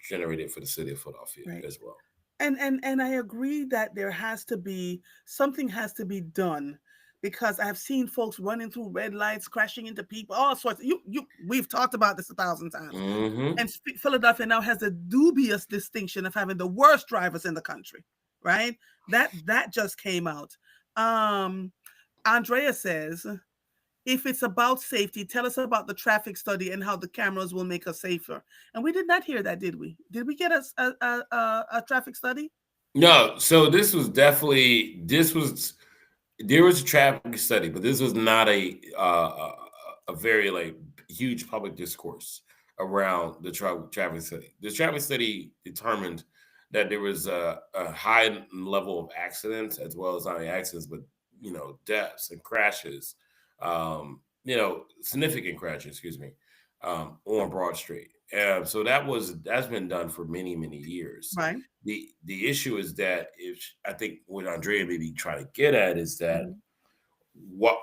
generated for the city of Philadelphia Right. as well. And I agree that there has to be something has to be done because I've seen folks running through red lights, crashing into people, all sorts. We've talked about this 1,000 times. Hmm. And Philadelphia now has the dubious distinction of having the worst drivers in the country, right? That just came out. Um, Andrea says, if it's about safety, tell us about the traffic study and how the cameras will make us safer. And we did not hear that, did we? Did we get a traffic study? No, so there was a traffic study, but this was not a very like huge public discourse around the traffic study. The traffic study determined that there was a high level of accidents as well as not only accidents, but deaths and crashes, significant crashes, excuse me, on Broad Street. So that's been done for many years. Right. The issue is that if I think what Andrea may be trying to get at is that Mhm. what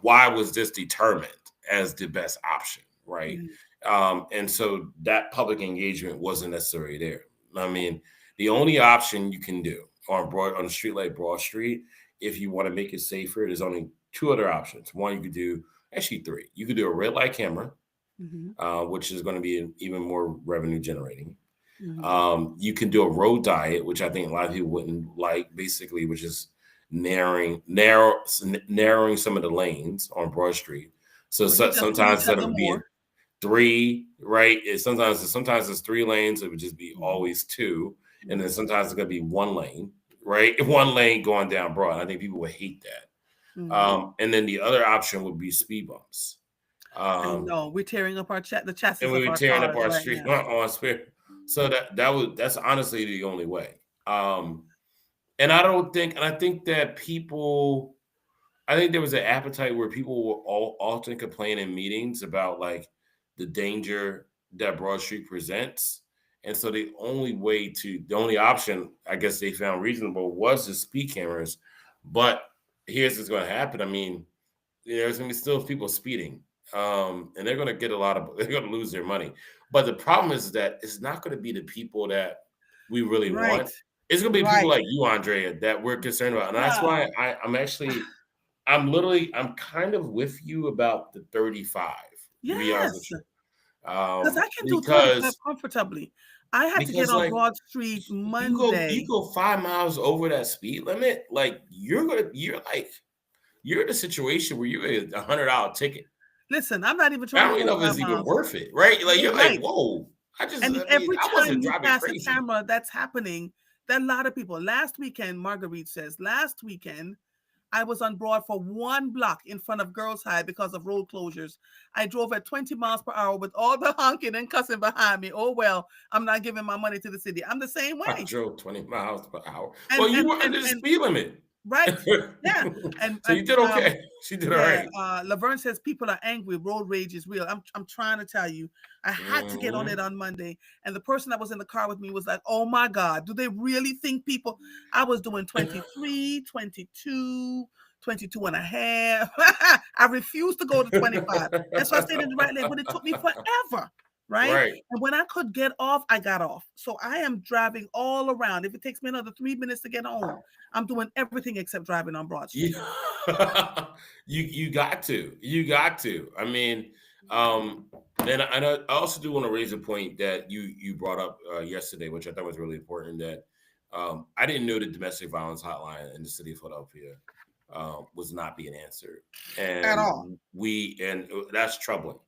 why was this determined as the best option, right? Mhm. And so that public engagement wasn't necessarily there. I mean, the only option you can do on a street like Broad Street, if you want to make it safer, there's only two other options. One, you could do actually three. You could do a red light camera, Mhm. which is going to be even more revenue generating. Mhm. You can do a road diet, which I think a lot of people wouldn't like, basically, which is narrowing some of the lanes on Broad Street. So, So you just hit sometimes each instead other of being more. three, right? Sometimes it's three lanes. It would just be Mhm. always two, and then Mhm. sometimes it's gonna be one lane, right? One lane going down Broad. I think people would hate that. Mhm. And then the other option would be speed bumps. I Um, know we're tearing up the chassis and we of were our tearing up cars our right street now. on Spirit. So that's honestly the only way. And I think that I think there was an appetite where people were all often complain in meetings about like the danger that Broad Street presents. And so the only option I guess they found reasonable was the speed cameras. But here's what's going to happen. I mean, there's going to be still people speeding, and they're going to get they're going to lose their money. But the problem is that it's not going to be the people that we really Right. want. It's going to be people Right. like you, Andrea, that we're concerned about, and that's Yeah. why I'm kind of with you about the 35. To be honest with Yes. you, Because I can do 35 because comfortably. I had to get on like Broad Street you Monday. go 5 miles over that speed limit, like you're in a situation where you're a $100 ticket. Listen, I'm not even I trying to don't even go know if it's even 5 miles. worth it, right? Like you're like, Right. whoa. And I mean, every I time wasn't you driving pass a crazy. camera, that's happening. There are a lot of people. Last weekend, Marguerite says, last weekend, I was on Broad for 1 block in front of Girls High because of road closures. I drove at 20 miles per hour with all the honking and cussing behind me. Oh, well, I'm not giving my money to the city. I'm the same I way. drove 20 miles per hour. And Well, you and were and under the and speed limit. right. Yeah. And So you did okay. She did all yeah, right. Laverne says people are angry. Road rage is real. I'm trying to tell you. I had to get on it Mhm. on Monday. And the person that was in the car with me was like, oh my God, do they really think people? I was doing 23, 22, 22 and a half. I refused to go to 25. And so I stayed in the right lane, but it took me forever. Right. Right. And when I could get off, I got off. So I am driving all around. If it takes me another 3 minutes to get home, I'm doing everything except driving on Broad You Street. you got to. You got to. I mean, um, And I also do want to raise a point that you brought up yesterday, which I thought was really important. That I didn't know the domestic violence hotline in the city of Philadelphia was not being answered, At and all. that's troubling.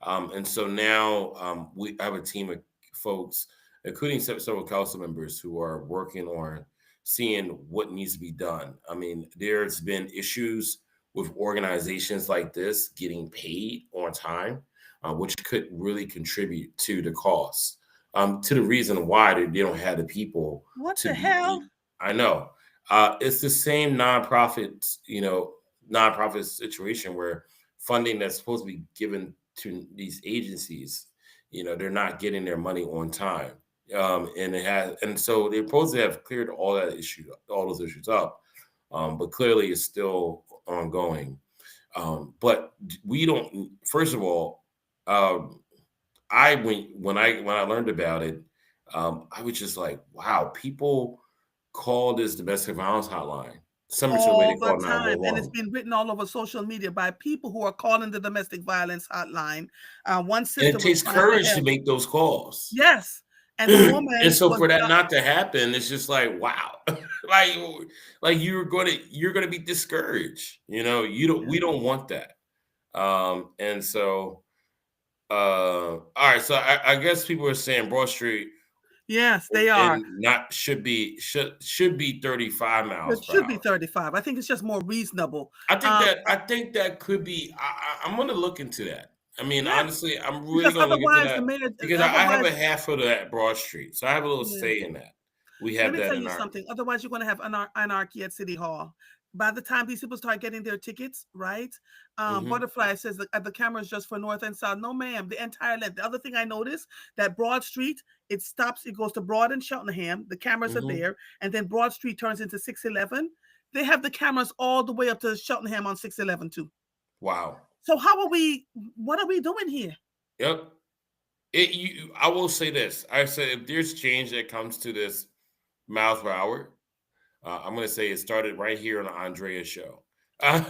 And so now we have a team of folks, including several council members, who are working on seeing what needs to be done. I mean, there's been issues with organizations like this getting paid on time, which could really contribute to the cost, to the reason why they don't have the people What to the hell? I know. It's the same nonprofit situation where funding that's supposed to be given to these agencies, they're not getting their money on time. And so they're supposed to have cleared all those issues up, but clearly it's still ongoing. But we don't. First of all, um, I when I learned about it, I was just like, wow, people call this domestic violence hotline. Some reason way All they the call time. And it's 911. been written all over social media by people who are calling the domestic violence hotline. One And it sister was takes trying to courage to help. make those calls. Yes. And the And woman so was for that not to happen, it's just like, wow. like like you're gonna be discouraged. We yeah. don't want that. And so all right, so I guess people are saying Broad Street Yes, they are. and not should be 35 miles It per should be hour. 35. I think it's just more reasonable. I think Um, that I think that could be. I'm going to look into that. I mean, yes, honestly, I'm really because going to look into otherwise the that mayor because I have otherwise a half of that Broad Street, so I have a little yeah. say in that. We Let have me that tell in you our. something. Otherwise, you're going to have anarchy at City Hall. By the time these people start getting their tickets, right? Hmm. Butterfly says the camera is just for north and south. No, ma'am. The entire length. The other thing I noticed that Broad Street, it stops. It goes to Broad and Cheltenham. The cameras are Hmm. there, and then Broad Street turns into 611. They have the cameras all the way up to Cheltenham on 611 too. Wow. So how are we? What are we doing here? Yep. I will say this. I said if there's change that comes to this miles per hour, I'm going to say it started right here on the Andrea show.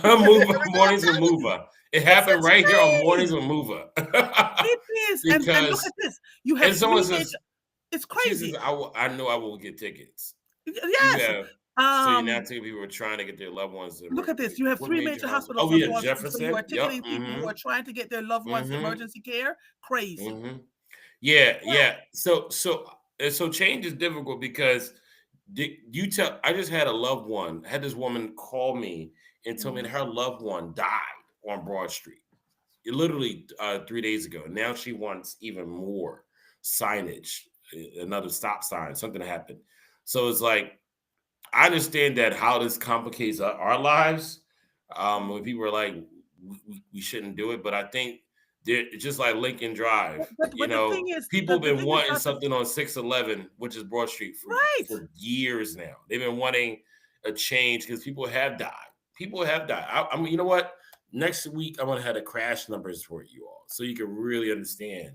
Move mornings with Mova. It It's happened right here on mornings insane. with Mova. It is. And look Because at this. You have and someone three major. says It's she says crazy. I know I will get tickets. You Yes. have so you're not Um, thinking people are trying to get their loved ones to Look at this. You have what three major major hospital? hospitals Oh on yeah, Broad Street. So you are Jefferson. Yep. ticketing people who Mm-hmm. are trying to get their loved ones Mm-hmm. emergency care. Crazy. Mm-hmm. Yeah, Well, yeah. So change is difficult because you tell I just had a loved one, I had this woman call me and tell me that mhm. her loved one died on Broad Street. Literally 3 days ago. Now she wants even more signage, another stop sign, something happened. So it's like I understand that how this complicates our lives. When people are like, we shouldn't do it, but I think it's just like Lincoln But, Drive. but but the thing is, People have the been thing is, wanting Dr. something on 611, which is Broad Street, for Right. years now. They've been wanting a change because people have died. People have died. I mean, you know what? Next week, I'm gonna have the crash numbers for you all, so you can really understand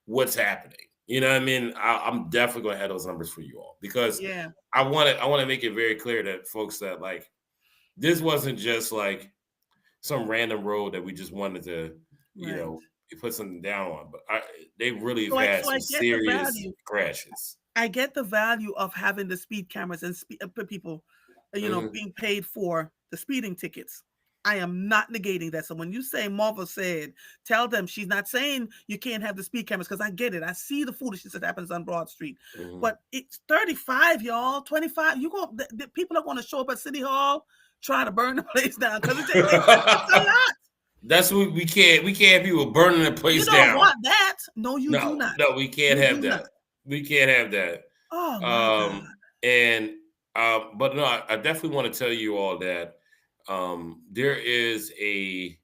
what's happening. You know what I mean? I'm definitely gonna have those numbers for you all because Yeah. I want to make it very clear that folks that like this wasn't just like some random road that we just wanted to, you Right. know, put something down on. But they really have So I had so I some get the serious value. crashes. I get the value of having the speed cameras and people, Hmm. being paid for the speeding tickets. I am not negating that. So when you say Marva said, tell them she's not saying you can't have the speed cameras because I get it. I see the foolishness that happens on Broad Street, Hmm. but it's 35, y'all, 25. You go, the people are going to show up at City Hall, try to burn the place down because it's a lot. That's what we can't have people burning the You place don't down. want that. No, you do No, not. no, we can't You have do that. not. We can't have that. Oh my God. Um, and but no, I definitely want to tell you all that there is a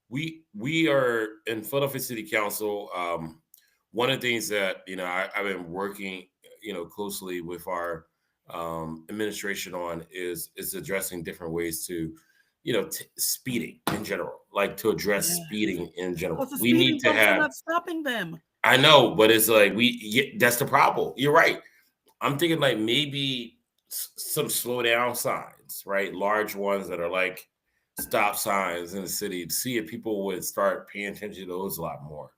we are in Philadelphia City Council. One of the things that I've been working closely with our administration on is addressing different ways to speeding in general, like to address Yeah. speeding in general. Because the We need speeding to bumps are have. not stopping them. I know, but it's like that's the problem. You're right. I'm thinking like maybe some slow down signs, right? Large ones that are like stop signs in the city to see if people would start paying attention to those a lot more.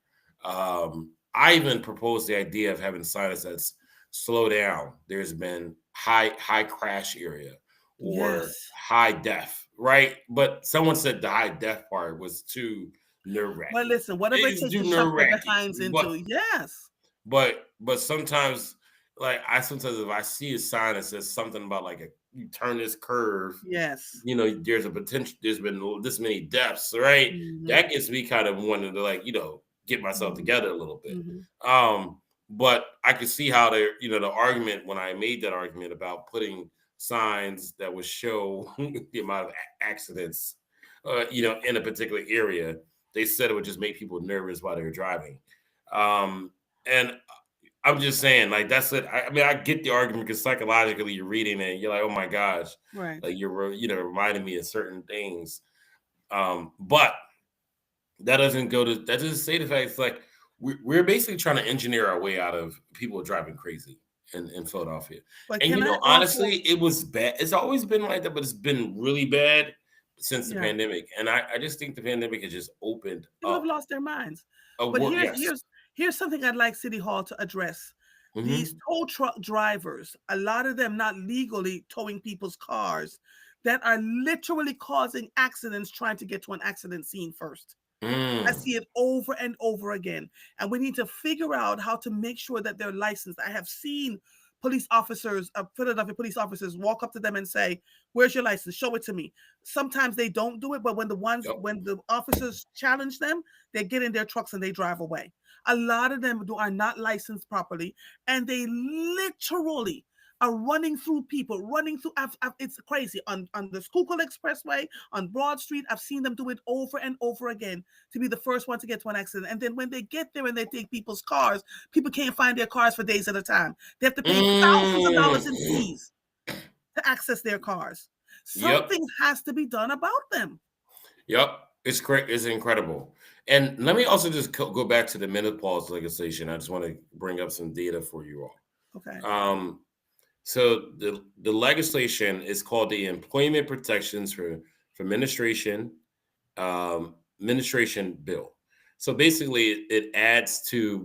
I even proposed the idea of having signs that's slow down. There's been high crash area or Yes. high def, right? But someone said the high def part was too nerve Well, wracking. listen, whatever it It's takes too to shock nerve their wracking. behinds into. Yes. But sometimes, like I sometimes if I see a sign that says something about like you turn this curve, Yes. there's a potential. There's been this many deaths, right? Hmm. That gets me kind of wanting to like get myself Hmm. together a little bit. Hmm. But I could see how the argument when I made that argument about putting signs that would show the amount of accidents, in a particular area. They said it would just make people nervous while they were driving. And I'm just saying, like that's it. I mean, I get the argument because psychologically you're reading it, and you're like, oh my gosh, Right. like you're reminding me of certain things. But that doesn't say the fact it's like we're basically trying to engineer our way out of people driving crazy in Philadelphia. But And can I honestly, offer? it was bad. It's always been like that, but it's been really bad since the Yeah. pandemic. And I just think the pandemic has just opened People have up lost their minds. a But work. Yes. here's something I'd like City Hall to address. These Hmm. tow truck drivers, a lot of them not legally towing people's cars, that are literally causing accidents trying to get to an accident scene first. I Mm. see it over and over again. And we need to figure out how to make sure that they're licensed. I have seen police officers, Philadelphia police officers, walk up to them and say, "Where's your license? Show it to me." Sometimes they don't do it, but Yep. when the officers challenge them, they get in their trucks and they drive away. A lot of them are not licensed properly, and they literally are running through people, running through. It's crazy on the Schuylkill Expressway, on Broad Street. I've seen them do it over and over again to be the first one to get to an accident. And then when they get there and they take people's cars, people can't find their cars for days at a time. They have to pay thousands of dollars in Mm. fees to access their cars. Yep. Something has to be done about them. Yep. It's correct. It's incredible. And let me also just go back to the menopause legislation. I just want to bring up some data for you Okay. all. So the legislation is called the Employment Protections for Administration Bill. So basically, it adds to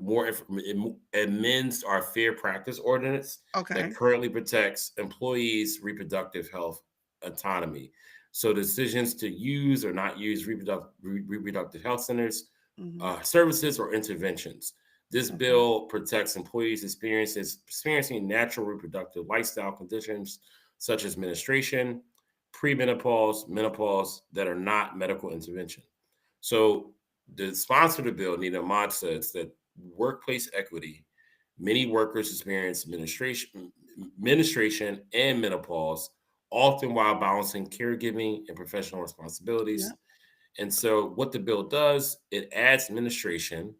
it amends our Fair Practice Ordinance that Okay. currently protects employees' reproductive health autonomy. So decisions to use or not use reproductive health centers, Hmm. services, or interventions. This Okay. bill protects employees experiencing natural reproductive lifestyle conditions such as menstruation, premenopause, menopause that are not medical intervention. So the sponsor of the bill, Nina Ahmad, says that workplace equity, many workers experience menstruation and menopause, often while balancing caregiving and professional Yeah. responsibilities. And so what the bill does, it adds menstruation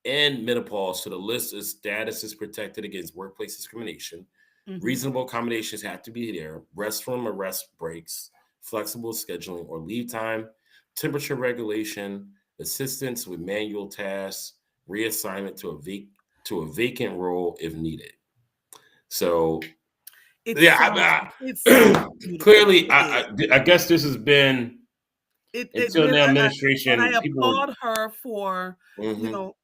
and menopause to the list of statuses protected against workplace discrimination. Hmm. Reasonable accommodations have to be there. Rest from arrest breaks, flexible scheduling or leave time, temperature regulation, assistance with manual tasks, reassignment to a vacant role if needed. So yeah, It sounds beautiful. clearly, It is. I guess this has been It until really, now and administration I people were. applaud her for, you Mhm. know,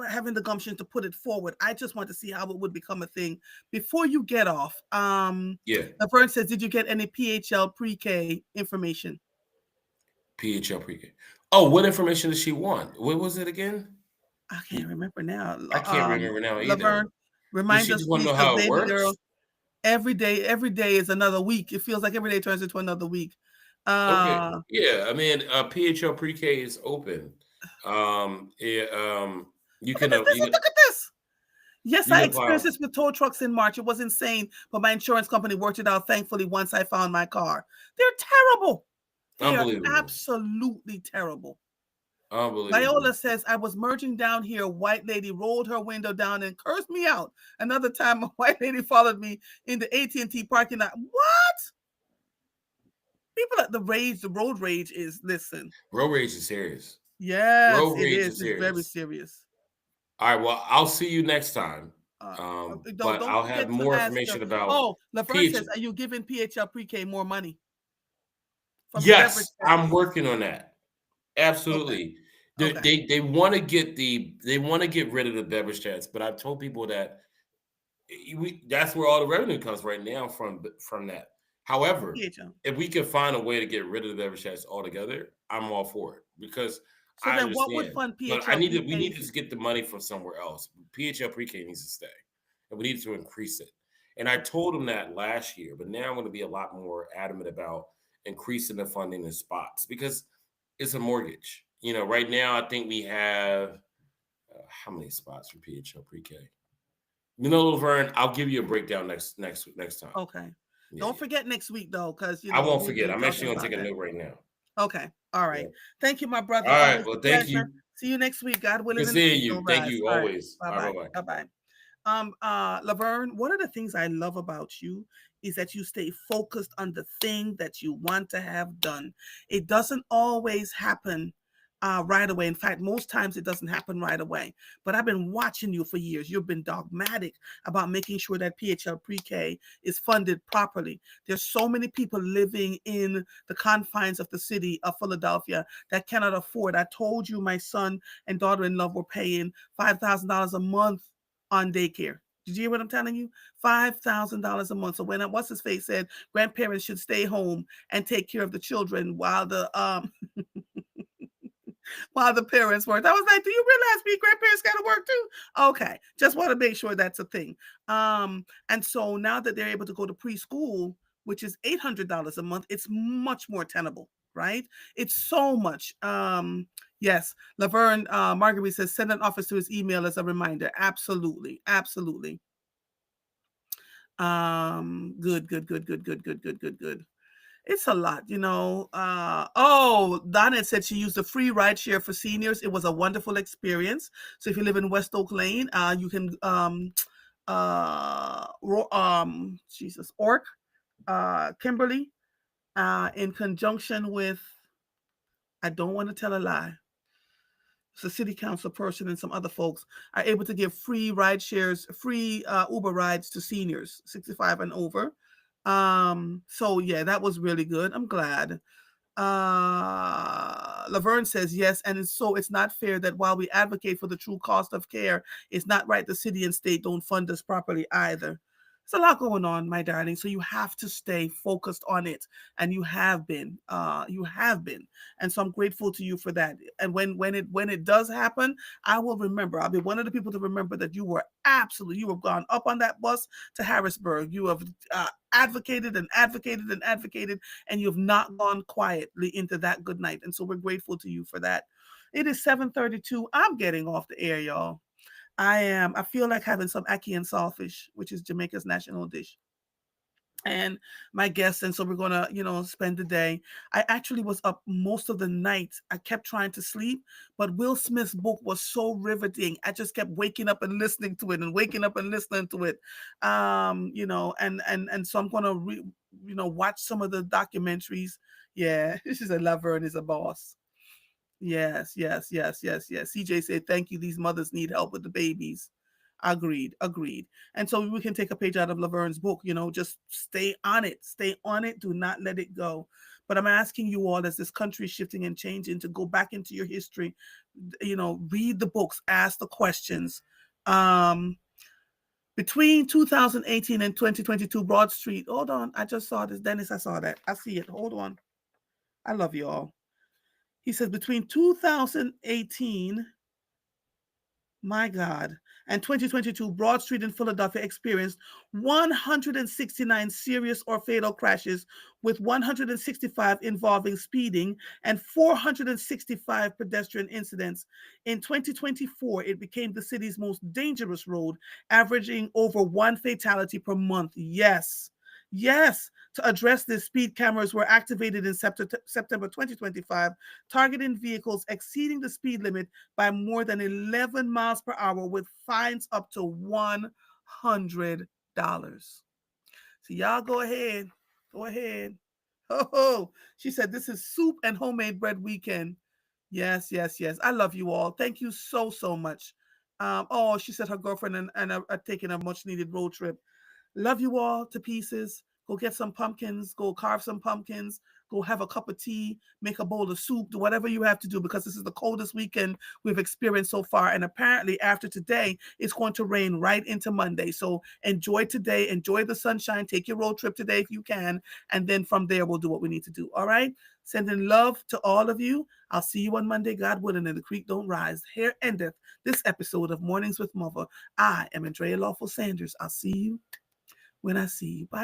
having the gumption to put it forward. I just want to see how it would become a thing. Before you get off, Yeah, Laverne says, did you get any PHL pre-K information? PHL pre-K. Oh, what information did she want? What was it again? I can't remember now. I can't remember now either. Laverne, Does remind she us, just want to please, know because how it baby girl, works? every day is another week. It feels like every day turns into another week. Okay. Uh, Yeah, I mean, PHL pre-K is open. Yeah, you Look at can this. Look at this. Yes, you I can apply. experienced this with tow trucks in March. It was insane, but my insurance company worked it out, thankfully, once I found my car. They're terrible. They are Unbelievable. absolutely terrible. Viola Unbelievable. says, I was merging down here. A white lady rolled her window down and cursed me out. Another time, a white lady followed me in the AT&T parking lot. What? People at the road rage is, listen. Road rage is serious. Yes, Road it rage is. is It's very serious. serious. All right, well, I'll see you next time. Uh, But don't I'll have forget to more ask her. information about Oh, Laverne PH. says, are you giving PHL pre-K more money from the beverage Yes, I'm stands? working on that. Okay. Absolutely. Okay. They want to get rid of the beverage tax, but I've told people that that's where all the revenue comes right now from that. However, PHL. if we can find a way to get rid of the beverage tax altogether, I'm all for it because So I then what would understand. fund But PHL we pre-K? need to get the money from somewhere else. PHL pre-K needs to stay, and we need to increase it. And I told them that last year, but now I'm going to be a lot more adamant about increasing the funding in spots because it's a mortgage. Right now I think we have how many spots for PHL pre-K? Laverne, I'll give you a breakdown next time. Okay. Yeah, Don't yeah. forget next week though, because I won't we've forget. been I'm talking actually gonna about take a that. note right now. Okay. All Yeah. right. Thank you, my All brother. right. Always a Well, thank pleasure. you. See you next week. God willing Good and the seeing creek you. don't Thank rise. you All right. always. Bye All right. bye. Bye bye. Bye bye. Laverne, one of the things I love about you is that you stay focused on the thing that you want to have done. It doesn't always happen right away. In fact, most times it doesn't happen right away. But I've been watching you for years. You've been dogmatic about making sure that PHL pre-K is funded properly. There's so many people living in the confines of the city of Philadelphia that cannot afford. I told you my son and daughter-in-law were paying $5,000 a month on daycare. Did you hear what I'm telling you? $5,000 a month. So when what's his face said grandparents should stay home and take care of the children while the parents worked. I was like, do you realize me grandparents got to work too? Okay, just want to make sure that's a thing. And so now that they're able to go to preschool, which is $800 a month, it's much more tenable, right? It's so much. Yes, Laverne Marguerite says send an office to his email as a reminder. Absolutely, absolutely. Good, good, good, good, good, good, good, good, good. It's a lot. Donna said she used a free ride share for seniors. It was a wonderful experience. So if you live in West Oak Lane, you can Jesus Orc, Kimberly, in conjunction with, I don't want to tell a lie, the city council person and some other folks are able to give free ride shares, free Uber rides to seniors 65 and over. So yeah, that was really good. I'm glad. Laverne says yes, and it's not fair that while we advocate for the true cost of care, it's not right the city and state don't fund us properly either. There's a lot going on, my darling. So you have to stay focused on it, and you have been. You have been, and so I'm grateful to you for that. And when it does happen, I will remember. I'll be one of the people to remember that you have gone up on that bus to Harrisburg. You have advocated and advocated and advocated, and you have not gone quietly into that good night. And so we're grateful to you for that. It is 7:32. I'm getting off the air, y'all. I am. I feel like having some ackee and saltfish, which is Jamaica's national dish, and my guests. And so we're gonna, spend the day. I actually was up most of the night. I kept trying to sleep, but Will Smith's book was so riveting. I just kept waking up and listening to it and waking up and listening to it. And so I'm gonna watch some of the documentaries. Yeah, she's a lover and is a boss. Yes, yes, yes, yes, yes. CJ said, thank you. These mothers need help with the babies. Agreed, agreed. And so we can take a page out of Laverne's book, just stay on it. Stay on it. Do not let it go. But I'm asking you all, as this country is shifting and changing, to go back into your history, read the books, ask the questions. Between 2018 and 2022, Broad Street. Hold on. I just saw this. Dennis, I saw that. I see it. Hold on. I love you all. He says between 2018, my God, and 2022, Broad Street in Philadelphia experienced 169 serious or fatal crashes, with 165 involving speeding and 465 pedestrian incidents. In 2024, it became the city's most dangerous road, averaging over one fatality per month. Yes. Yes, to address this, speed cameras were activated in September 2025, targeting vehicles exceeding the speed limit by more than 11 miles per hour, with fines up to $100. So y'all go ahead. Go ahead. Oh, she said this is soup and homemade bread weekend. Yes, yes, yes. I love you all. Thank you so, so much. She said her girlfriend and are taking a much needed road trip. Love you all to pieces. Go get some pumpkins. Go carve some pumpkins. go have a cup of tea, make a bowl of soup, do whatever you have to do, because this is the coldest weekend we've experienced so far. And apparently after today, it's going to rain right into Monday. So enjoy today, enjoy the sunshine, take your road trip today if you can. And then from there, we'll do what we need to do. All right. Sending love to all of you. I'll see you on Monday, God willing, and the creek don't rise. Here endeth this episode of Mornings with Mother. I am Andrea Lawful Sanders. I'll see you when I see you. Bye.